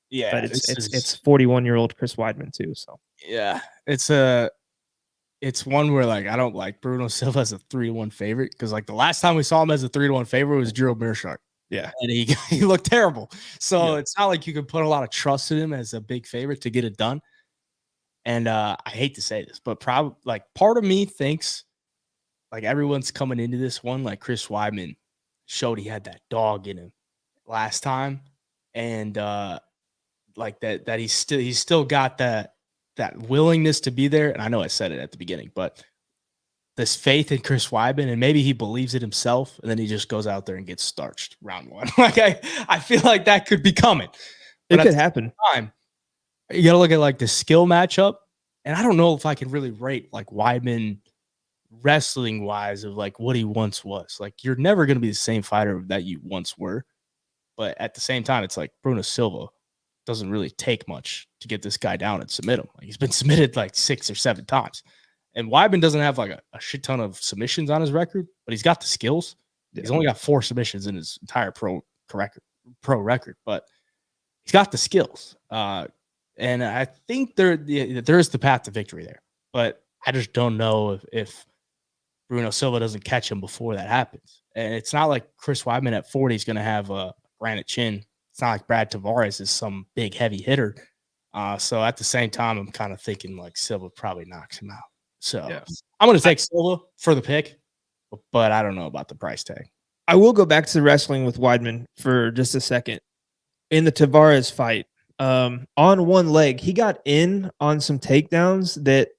Yeah, but it's 41-year-old Chris Weidman too. So yeah, it's one where like I don't like Bruno Silva as a 3-1 favorite because like the last time we saw him as a 3-1 favorite was Drew Mearshart. Yeah, and he looked terrible. So it's not like you can put a lot of trust in him as a big favorite to get it done. And I hate to say this, but probably like part of me thinks like everyone's coming into this one like Chris Weidman showed he had that dog in him last time, and like that he's still got that willingness to be there. And I know I said it at the beginning, but this faith in Chris Weidman, and maybe he believes it himself, and then he just goes out there and gets starched round 1. Like I feel like that could be coming. It could happen. You got to look at like the skill matchup, and I don't know if I can really rate like Weidman wrestling wise of like what he once was. Like you're never going to be the same fighter that you once were, but at the same time, it's like Bruno Silva doesn't really take much to get this guy down and submit him. Like he's been submitted like 6 or 7 times. And Weidman doesn't have like a shit ton of submissions on his record, but he's got the skills. Yeah. He's only got 4 submissions in his entire pro record, but he's got the skills. And I think there is the path to victory there, but I just don't know if Bruno Silva doesn't catch him before that happens. And it's not like Chris Weidman at 40 is going to have a granite chin. It's not like Brad Tavares is some big heavy hitter. So at the same time, I'm kind of thinking like Silva probably knocks him out. So I'm going to take Silva for the pick, but I don't know about the price tag. I will go back to wrestling with Weidman for just a second. In the Tavares fight, on one leg, he got in on some takedowns that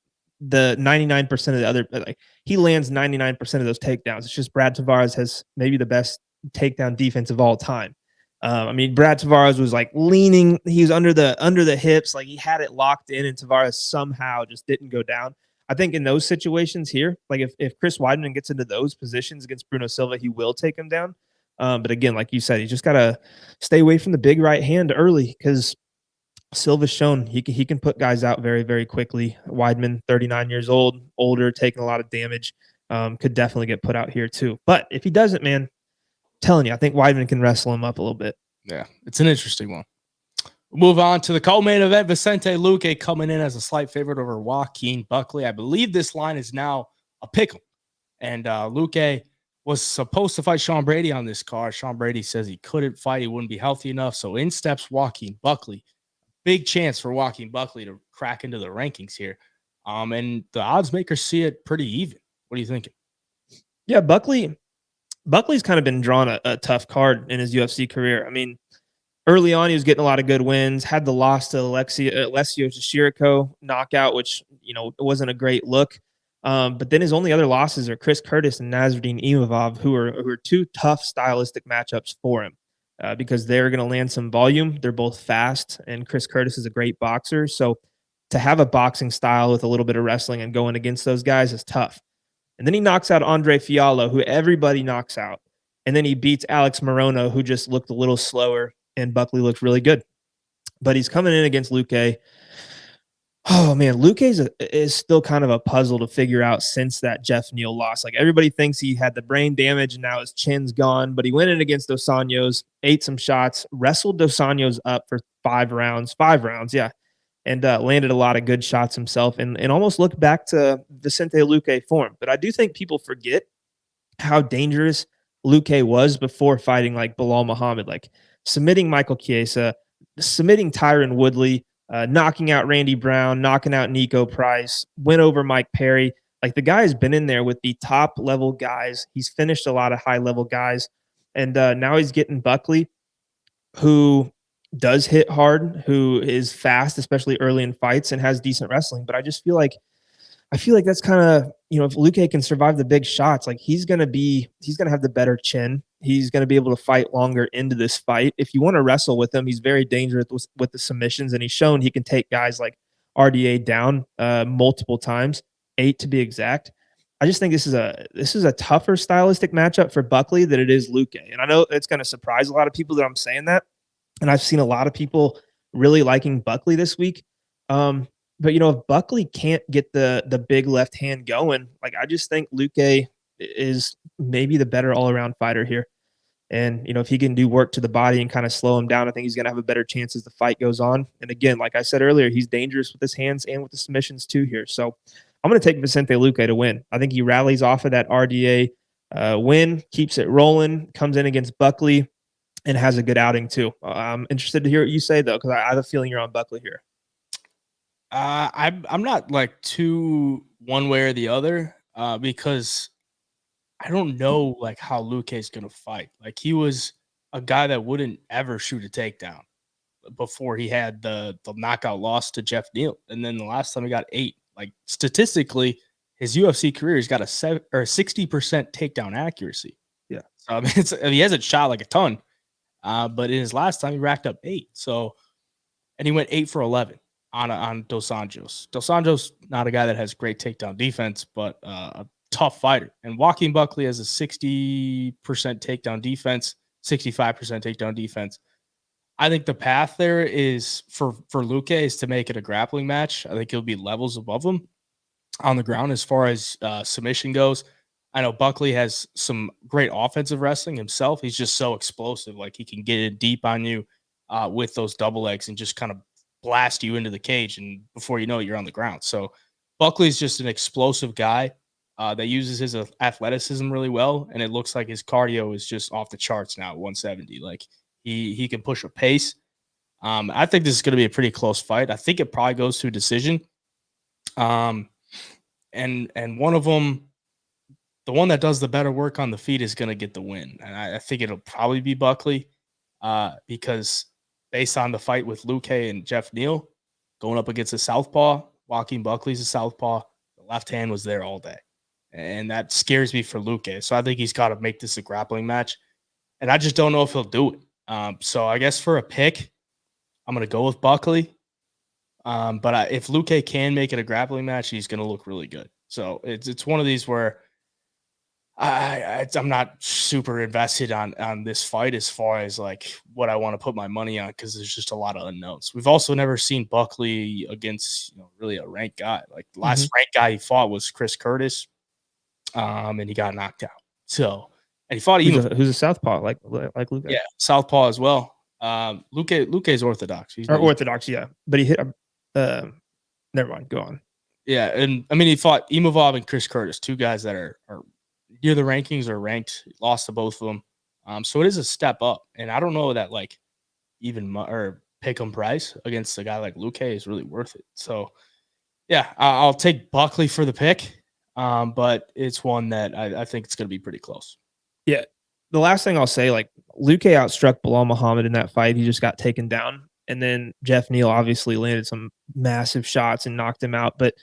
the 99% of the other, like he lands 99% of those takedowns. It's just Brad Tavares has maybe the best takedown defense of all time. I mean, Brad Tavares was like leaning, he was under the hips, like he had it locked in, and Tavares somehow just didn't go down. I think in those situations here, like if Chris Weidman gets into those positions against Bruno Silva, he will take him down. But again, like you said, you just got to stay away from the big right hand early because Silva's shown he can put guys out very, very quickly. Weidman, 39 years old, older, taking a lot of damage, could definitely get put out here too. But if he doesn't, man, I'm telling you, I think Weidman can wrestle him up a little bit. Yeah, it's an interesting one. We'll move on to the co-main event. Vicente Luque coming in as a slight favorite over Joaquin Buckley. I believe this line is now a pick'em. And Luque was supposed to fight Sean Brady on this card. Sean Brady says he couldn't fight. He wouldn't be healthy enough. So in steps Joaquin Buckley. Big chance for Joaquin Buckley to crack into the rankings here. And the odds makers see it pretty even. What are you thinking? Yeah, Buckley's kind of been drawn a tough card in his UFC career. I mean, early on, he was getting a lot of good wins, had the loss to Alessio Chirico knockout, which, it wasn't a great look. But then his only other losses are Chris Curtis and Nasruddin Imavov, who are 2 tough stylistic matchups for him because they're going to land some volume. They're both fast, and Chris Curtis is a great boxer. So to have a boxing style with a little bit of wrestling and going against those guys is tough. And then he knocks out Andre Fiallo, who everybody knocks out. And then he beats Alex Morono, who just looked a little slower, and Buckley looked really good. But he's coming in against Luque. Oh man, Luque is still kind of a puzzle to figure out since that Jeff Neal loss. Like everybody thinks he had the brain damage and now his chin's gone, but he went in against Dos Anjos, ate some shots, wrestled Dos Anjos up for 5 rounds, yeah, and landed a lot of good shots himself and almost looked back to Vicente Luque form. But I do think people forget how dangerous Luque was before fighting like Bilal Muhammad, like submitting Michael Chiesa, submitting Tyron Woodley, knocking out Randy Brown, knocking out Nico Price, went over Mike Perry. Like the guy has been in there with the top level guys. He's finished a lot of high level guys. And now he's getting Buckley, who does hit hard, who is fast, especially early in fights, and has decent wrestling. But I feel like that's kind of, if Luque can survive the big shots, like he's going to have the better chin. He's going to be able to fight longer into this fight. If you want to wrestle with him, he's very dangerous with the submissions, and he's shown he can take guys like RDA down multiple times, 8 to be exact. I just think this is a tougher stylistic matchup for Buckley than it is Luque. And I know it's going to surprise a lot of people that I'm saying that. And I've seen a lot of people really liking Buckley this week. But if Buckley can't get the big left hand going, like I just think Luque is maybe the better all-around fighter here. And if he can do work to the body and kind of slow him down, I think he's going to have a better chance as the fight goes on. And again, like I said earlier, he's dangerous with his hands and with the submissions too here. So I'm going to take Vicente Luque to win. I think he rallies off of that RDA win, keeps it rolling, comes in against Buckley, and has a good outing too. I'm interested to hear what you say though, because I have a feeling you're on Buckley here. I'm not like too one way or the other because I don't know like how Luque is gonna fight. Like he was a guy that wouldn't ever shoot a takedown before he had the knockout loss to Jeff Neal, and then the last time he got 8. Like statistically, his UFC career, he's got a 60% takedown accuracy. Yeah, so I mean, he hasn't shot like a ton, but in his last time he racked up 8. So, and he went 8 for 11. On Dos Anjos. Dos Anjos, not a guy that has great takedown defense, but a tough fighter. And Joaquin Buckley has a 60% takedown defense, 65% takedown defense. I think the path there is for Luque is to make it a grappling match. I think he'll be levels above him on the ground as far as submission goes. I know Buckley has some great offensive wrestling himself. He's just so explosive. Like he can get it deep on you with those double legs and just kind of blast you into the cage, and before you know it, you're on the ground. So Buckley's just an explosive guy that uses his athleticism really well, and it looks like his cardio is just off the charts now at 170. Like he can push a pace. I think this is going to be a pretty close fight. I think it probably goes to a decision. And one of them, the one that does the better work on the feet, is going to get the win, and I think it'll probably be Buckley because based on the fight with Luque and Jeff Neal, going up against a southpaw, Joaquin Buckley's a southpaw. The left hand was there all day. And that scares me for Luque. So I think he's got to make this a grappling match. And I just don't know if he'll do it. So I guess for a pick, I'm going to go with Buckley. But if Luque can make it a grappling match, he's going to look really good. So it's one of these where I'm not super invested on this fight as far as like what I want to put my money on, because there's just a lot of unknowns. We've also never seen Buckley against really a ranked guy. Like the last ranked guy he fought was Chris Curtis, and he got knocked out. So, and he fought who's a southpaw like Luque. Yeah, southpaw as well. Luque is orthodox. He's orthodox, yeah, but he hit. Never mind. Go on. Yeah, and I mean he fought Imavov and Chris Curtis, 2 guys that are near the rankings or ranked, lost to both of them. So it is a step up. And I don't know that like even or pick 'em price against a guy like Luque is really worth it. So yeah, I'll take Buckley for the pick. But it's one that I think it's going to be pretty close. Yeah. The last thing I'll say, like Luque outstruck Bilal Muhammad in that fight. He just got taken down. And then Jeff Neal obviously landed some massive shots and knocked him out. But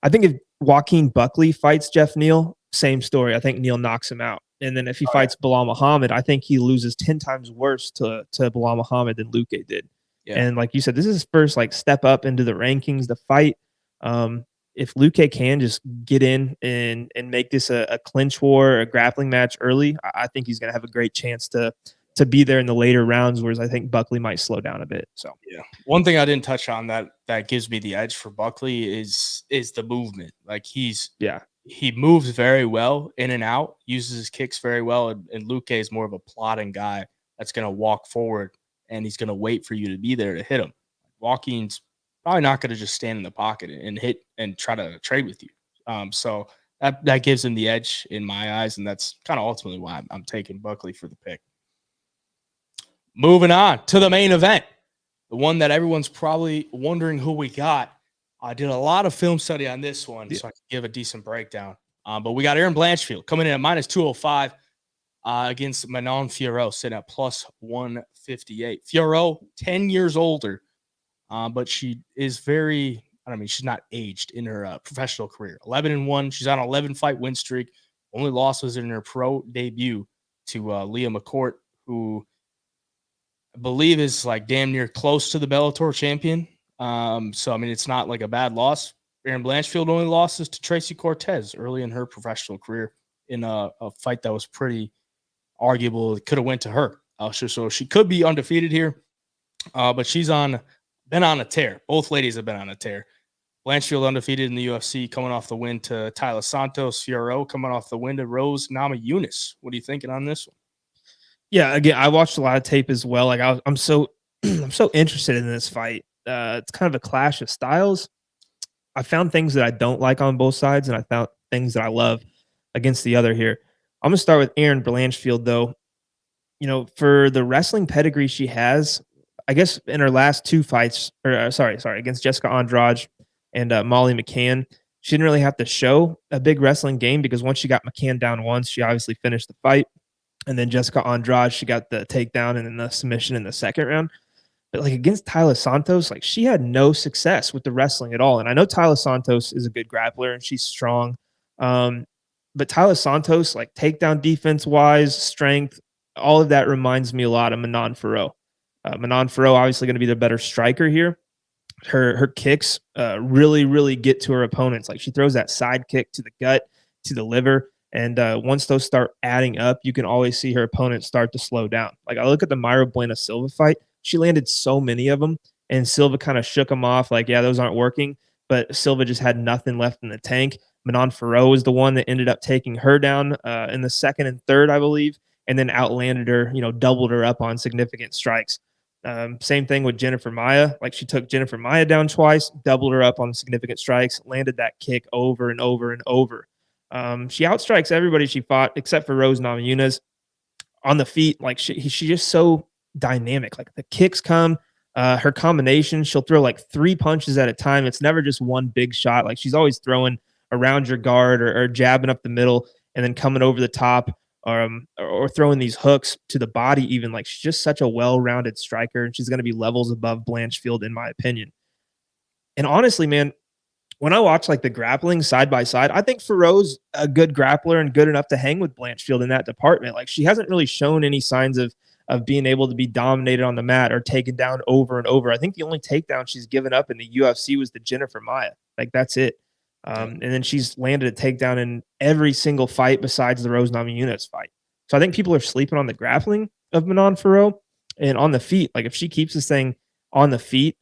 I think if Joaquin Buckley fights Jeff Neal, same story. I think Neal knocks him out. And then if he fights Bilal Muhammad, I think he loses 10 times worse to Bilal Muhammad than Luque did. Yeah. And like you said, this is his first like step up into the rankings, the fight. if Luque can just get in and make this a clinch war, a grappling match early, I think he's going to have a great chance to be there in the later rounds, whereas I think Buckley might slow down a bit. So yeah, one thing I didn't touch on that gives me the edge for Buckley is the movement. Like he moves very well in and out, uses his kicks very well, and Luque is more of a plotting guy that's going to walk forward and he's going to wait for you to be there to hit him. Joaquin's probably not going to just stand in the pocket and hit and try to trade with you. So that gives him the edge in my eyes, and that's kind of ultimately why I'm taking Buckley for the pick. Moving on to the main event, the one that everyone's probably wondering who we got. I did a lot of film study on this one, so I could give a decent breakdown. But we got Aaron Blanchfield coming in at minus 205 against Manon Fiorot, sitting at plus 158. Fiorot, 10 years older, but she is she's not aged in her professional career. 11-1. She's on an 11-fight win streak. Only loss was in her pro debut to Leah McCourt, who I believe is like damn near close to the Bellator champion. So, I mean, it's not like a bad loss. Aaron Blanchfield only losses to Tracy Cortez early in her professional career in a fight that was pretty arguable. It could have went to her. So she could be undefeated here, but she's been on a tear. Both ladies have been on a tear. Blanchfield undefeated in the UFC, coming off the win to Tyler Santos. Fiorot coming off the win to Rose Namajunas. What are you thinking on this one? Yeah, again, I watched a lot of tape as well. Like I'm so I'm so interested in this fight. It's kind of a clash of styles. I found things that I don't like on both sides, and I found things that I love against the other here. I'm gonna start with Aaron Blanchfield, though. You know, for the wrestling pedigree she has, I guess in her last two fights, or sorry, against Jessica Andrade and Molly McCann, she didn't really have to show a big wrestling game because once she got McCann down once, she obviously finished the fight. And then Jessica Andrade, she got the takedown and then the submission in the second round. But like against Tyler Santos, like she had no success with the wrestling at all. And I know Tyler Santos is a good grappler and she's strong. But Tyler Santos, like takedown defense wise, strength, all of that reminds me a lot of Manon Fiorot. Manon Fiorot obviously going to be the better striker here. Her kicks really, really get to her opponents. Like she throws that side kick to the gut, to the liver. And once those start adding up, you can always see her opponent start to slow down. Like I look at the Mayra Bueno Silva fight. She landed so many of them, and Silva kind of shook them off. Like, yeah, those aren't working. But Silva just had nothing left in the tank. Manon Fiorot was the one that ended up taking her down in the second and third, I believe, and then outlanded her, doubled her up on significant strikes. Same thing with Jennifer Maia. Like she took Jennifer Maia down twice, doubled her up on significant strikes, landed that kick over and over and over. She outstrikes everybody she fought except for Rose Namajunas on the feet. Like she's just so dynamic. Like the kicks come, her combinations, she'll throw like 3 punches at a time. It's never just one big shot. Like she's always throwing around your guard or jabbing up the middle and then coming over the top or throwing these hooks to the body even. Like she's just such a well-rounded striker, and she's going to be levels above Blanchfield in my opinion. And honestly, man, when I watch like the grappling side by side, I think Fiorot's a good grappler and good enough to hang with Blanchfield in that department. Like she hasn't really shown any signs of being able to be dominated on the mat or taken down over and over. I think the only takedown she's given up in the UFC was the Jennifer Maia. Like that's it. And then she's landed a takedown in every single fight besides the Rose Namajunas fight. So I think people are sleeping on the grappling of Manon Fiorot and on the feet. Like if she keeps this thing on the feet,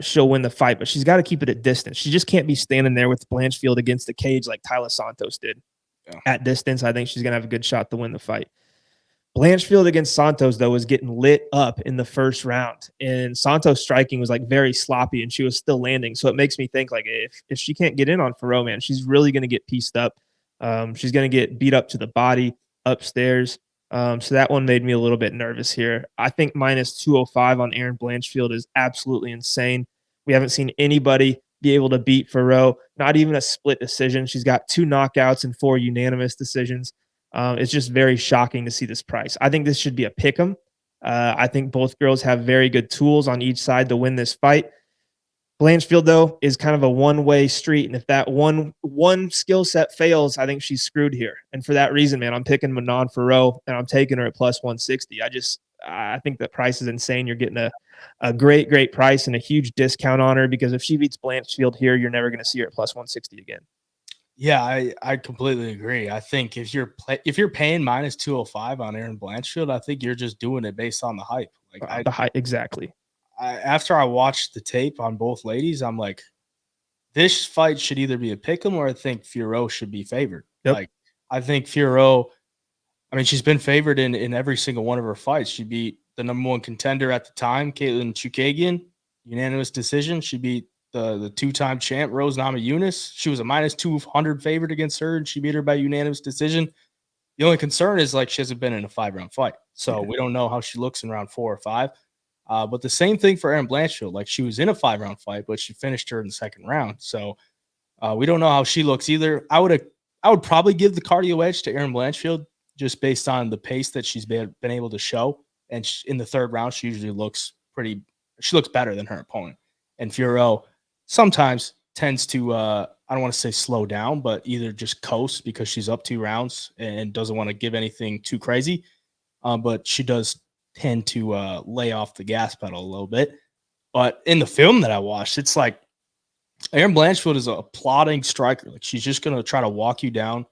she'll win the fight, but she's got to keep it at distance. She just can't be standing there with Blanchfield against the cage like Tyler Santos did. Yeah. At distance, I think she's going to have a good shot to win the fight. Blanchfield against Santos, though, was getting lit up in the first round, and Santos' striking was like very sloppy, and she was still landing. So it makes me think like if she can't get in on Fiorot, man, she's really going to get pieced up. She's going to get beat up to the body upstairs. So that one made me a little bit nervous here. I think minus 205 on Aaron Blanchfield is absolutely insane. We haven't seen anybody be able to beat Fiorot, not even a split decision. She's got 2 knockouts and 4 unanimous decisions. It's just very shocking to see this price. I think this should be a pick 'em. I think both girls have very good tools on each side to win this fight. Blanchfield, though, is kind of a one-way street, and if that one skill set fails, I think she's screwed here. And for that reason, man, I'm picking Manon Fiorot, and I'm taking her at plus 160. I think the price is insane. You're getting a great price and a huge discount on her, because if she beats Blanchfield here, you're never going to see her at plus 160 again. Yeah, I completely agree. I think if you're paying minus 205 on Erin Blanchfield, I think you're just doing it based on the hype. Like The hype, exactly. After I watched the tape on both ladies, I'm like, this fight should either be a pick'em or I think Fiorot should be favored. Yep. Like, I think Fiorot, I mean, she's been favored in every single one of her fights. She beat the number one contender at the time, Caitlin Chukagian, unanimous decision. She beat the two-time champ, Rose Namajunas. She was a minus 200 favorite against her, and she beat her by unanimous decision. The only concern is, like, she hasn't been in a 5-round fight. So we don't know how she looks in round 4 or 5. But the same thing for Erin Blanchfield. Like, she was in a 5-round fight, but she finished her in the second round. So we don't know how she looks either. I would probably give the cardio edge to Erin Blanchfield just based on the pace that she's been able to show. And in the third round, she usually looks better than her opponent. And Fiorot sometimes tends to, I don't want to say slow down, but either just coast because she's up 2 rounds and doesn't want to give anything too crazy. But she does tend to lay off the gas pedal a little bit. But in the film that I watched, it's like Erin Blanchfield is a plodding striker. Like, she's just going to try to walk you down,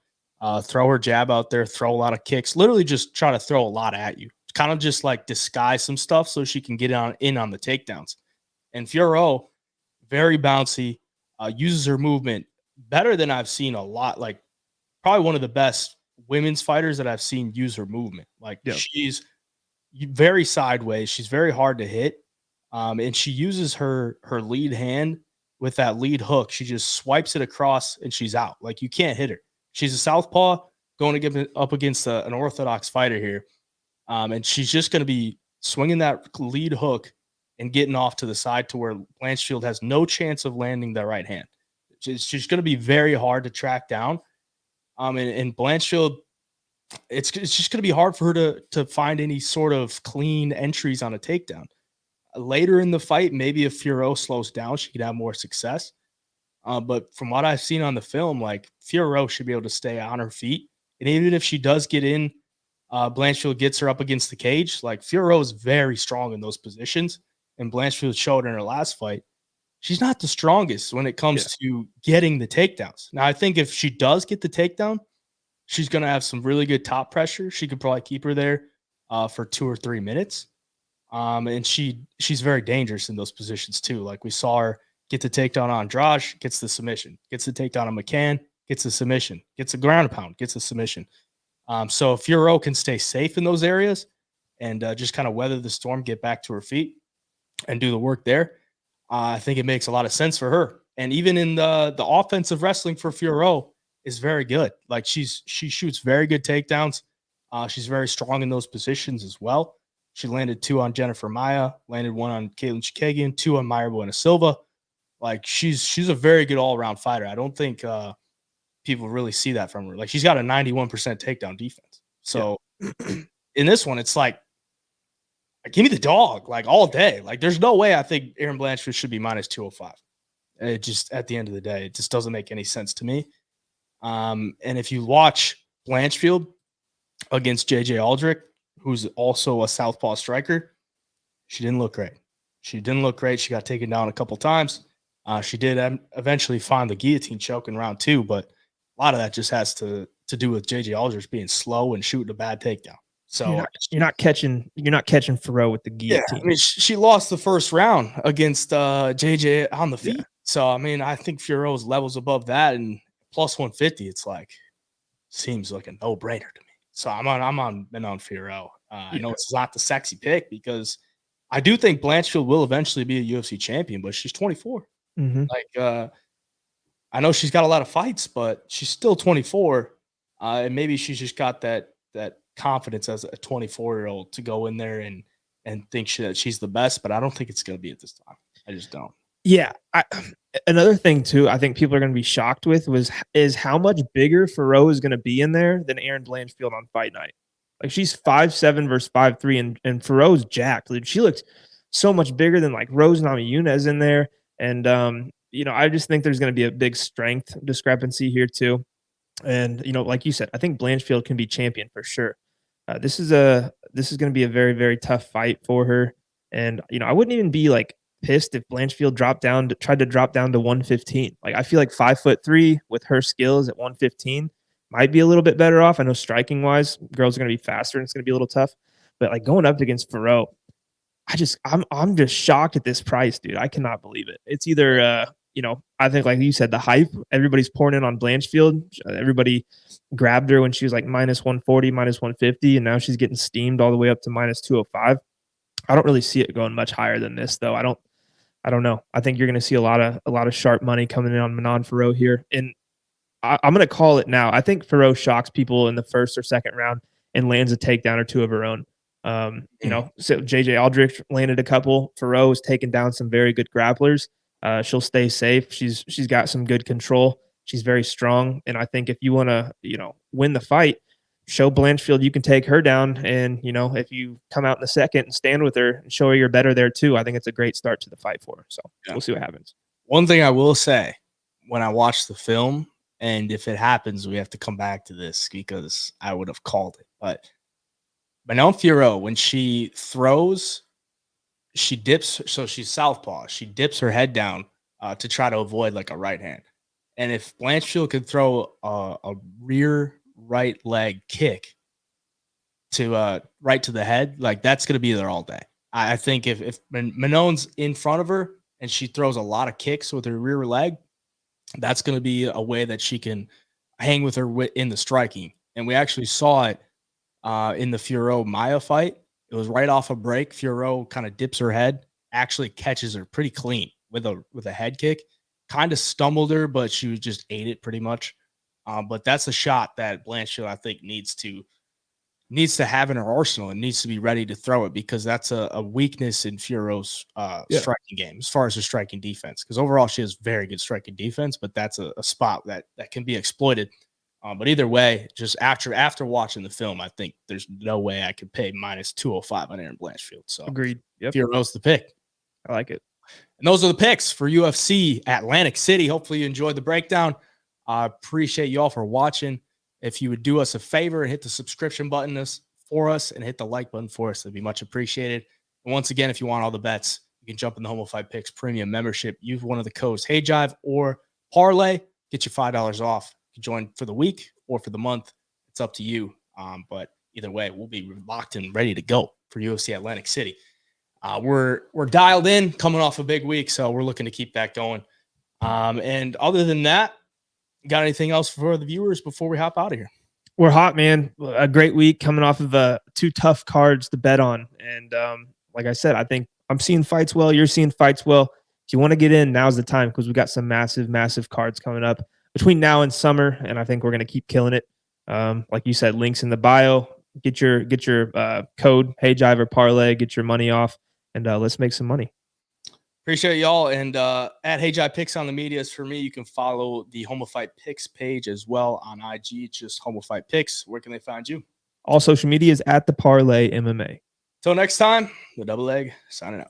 throw her jab out there, throw a lot of kicks, literally just try to throw a lot at you. Kind of just like disguise some stuff so she can get in on the takedowns. And Fiorot, very bouncy, uses her movement better than I've seen a lot. Like, probably one of the best women's fighters that I've seen use her movement. Like, she's very sideways. She's very hard to hit. And she uses her lead hand with that lead hook. She just swipes it across and she's out. Like, you can't hit her. She's a southpaw going to get up against an orthodox fighter here. And she's just going to be swinging that lead hook and getting off to the side to where Blanchfield has no chance of landing that right hand. It's just going to be very hard to track down. And Blanchfield, it's just going to be hard for her to find any sort of clean entries on a takedown. Later in the fight, maybe if Fiorot slows down, she could have more success. But from what I've seen on the film, like, Fiorot should be able to stay on her feet. And even if she does get in, Blanchfield gets her up against the cage. Like, Fiorot is very strong in those positions. And Blanchfield showed in her last fight, she's not the strongest when it comes to getting the takedowns. Now, I think if she does get the takedown, she's going to have some really good top pressure. She could probably keep her there for 2 or 3 minutes. And she's very dangerous in those positions too. Like, we saw her get the takedown on Andrade, gets the submission, gets the takedown on McCann, gets the submission, gets a ground pound, gets a submission. So if Fiorot can stay safe in those areas and just kind of weather the storm, get back to her feet and do the work there, I think it makes a lot of sense for her. And even in the offensive wrestling for Fiorot is very good. Like, she shoots very good takedowns. She's very strong in those positions as well. She landed 2 on Jennifer Maia, landed 1 on Caitlin Chukagian, 2 on Mayra Silva. Like, she's a very good all-around fighter. I don't think people really see that from her. Like, she's got a 91% takedown defense. So in this one, it's like, give me the dog, like, all day. Like, there's no way I think Erin Blanchfield should be minus 205. It just, at the end of the day, it just doesn't make any sense to me. And if you watch Blanchfield against JJ Aldrich, who's also a southpaw striker, she didn't look great. She got taken down a couple times. She did eventually find the guillotine choke in round 2, but a lot of that just has to do with JJ Aldrich being slow and shooting a bad takedown. So you're not catching Fiorot with the guillotine. Yeah, I mean, she lost the first round against JJ on the feet. Yeah. So I mean, I think Fiorot's levels above that, and plus 150, it's like, seems like a no-brainer to me. So I'm on Fiorot. I know it's not the sexy pick because I do think Blanchfield will eventually be a UFC champion, but she's 24. Mm-hmm. Like, I know she's got a lot of fights, but she's still 24. And maybe she's just got that confidence as a 24-year-old to go in there and think that she's the best, but I don't think it's going to be at this time. I just don't. Yeah. Another thing too, I think people are going to be shocked with is how much bigger Fiorot is going to be in there than Erin Blanchfield on fight night. Like, she's 5'7" versus 5'3", and Fiorot's jacked. Dude, she looks so much bigger than like Rose Namajunas in there. And I just think there's going to be a big strength discrepancy here too. And like you said, I think Blanchfield can be champion for sure. This is a this is going to be a very, very tough fight for her. And, I wouldn't even be like pissed if Blanchfield tried to drop down to 115. Like, I feel like 5'3" with her skills at 115 might be a little bit better off. I know striking wise, girls are going to be faster and it's going to be a little tough, but like going up against Fiorot, I'm just shocked at this price, dude. I cannot believe it. It's either, I think like you said, the hype, everybody's pouring in on Blanchfield. Everybody grabbed her when she was like minus 140, minus 150, and now she's getting steamed all the way up to minus 205. I don't really see it going much higher than this, though. I don't know. I think you're going to see a lot of sharp money coming in on Manon Fiorot here, and I'm going to call it now. I think Fiorot shocks people in the first or second round and lands a takedown or two of her own. So JJ Aldrich landed a couple. Fiorot has taken down some very good grapplers. She'll stay safe. She's got some good control. She's very strong, and I think if you want to, win the fight, show Blanchfield you can take her down, and if you come out in the second and stand with her and show her you're better there too, I think it's a great start to the fight for her. So We'll see what happens. One thing I will say when I watch the film, and if it happens, we have to come back to this because I would have called it, but Manon Fiorot, when she throws, she dips. So she's southpaw. She dips her head down to try to avoid like a right hand. And if Blanchfield could throw a rear right leg kick to right to the head, like that's going to be there all day. I think if Manon's in front of her and she throws a lot of kicks with her rear leg, that's going to be a way that she can hang with her in the striking. And we actually saw it in the Fiorot Maya fight. It was right off a break. Fiorot kind of dips her head, actually catches her pretty clean with a head kick. Kind of stumbled her, but she just ate it pretty much. But that's a shot that Blanchfield, I think, needs to have in her arsenal and needs to be ready to throw it, because that's a weakness in Fiorot's striking game as far as her striking defense. Because overall, she has very good striking defense, but that's a spot that can be exploited. But either way, just after watching the film, I think there's no way I could pay minus 205 on Erin Blanchfield. So agreed. Yep. Fiorot's the pick. I like it. And those are the picks for UFC Atlantic City. Hopefully you enjoyed the breakdown. I appreciate you all for watching. If you would do us a favor and hit the subscription button for us and hit the like button for us, that'd be much appreciated. And once again, if you want all the bets, you can jump in the Homo Fight Picks premium membership. Use one of the codes HeyJive or Parlay. Get you $5 off. You can join for the week or for the month. It's up to you. But either way, we'll be locked and ready to go for UFC Atlantic City. We're dialed in, coming off a big week, so we're looking to keep that going. And other than that, got anything else for the viewers before we hop out of here? We're hot, man. A great week coming off of two tough cards to bet on. And like I said, I think I'm seeing fights well. You're seeing fights well. If you want to get in, now's the time, because we've got some massive, massive cards coming up between now and summer, and I think we're going to keep killing it. Like you said, links in the bio. Get your code HeyJive or Parlay. Get your money off, and let's make some money. Appreciate y'all. And at HeyJive Picks on the medias for me, you can follow the Homo Fight Picks page as well on IG. It's just Homo Fight Picks. Where can they find you? All social media is at the Parlay MMA. Till next time, the Double Leg signing out.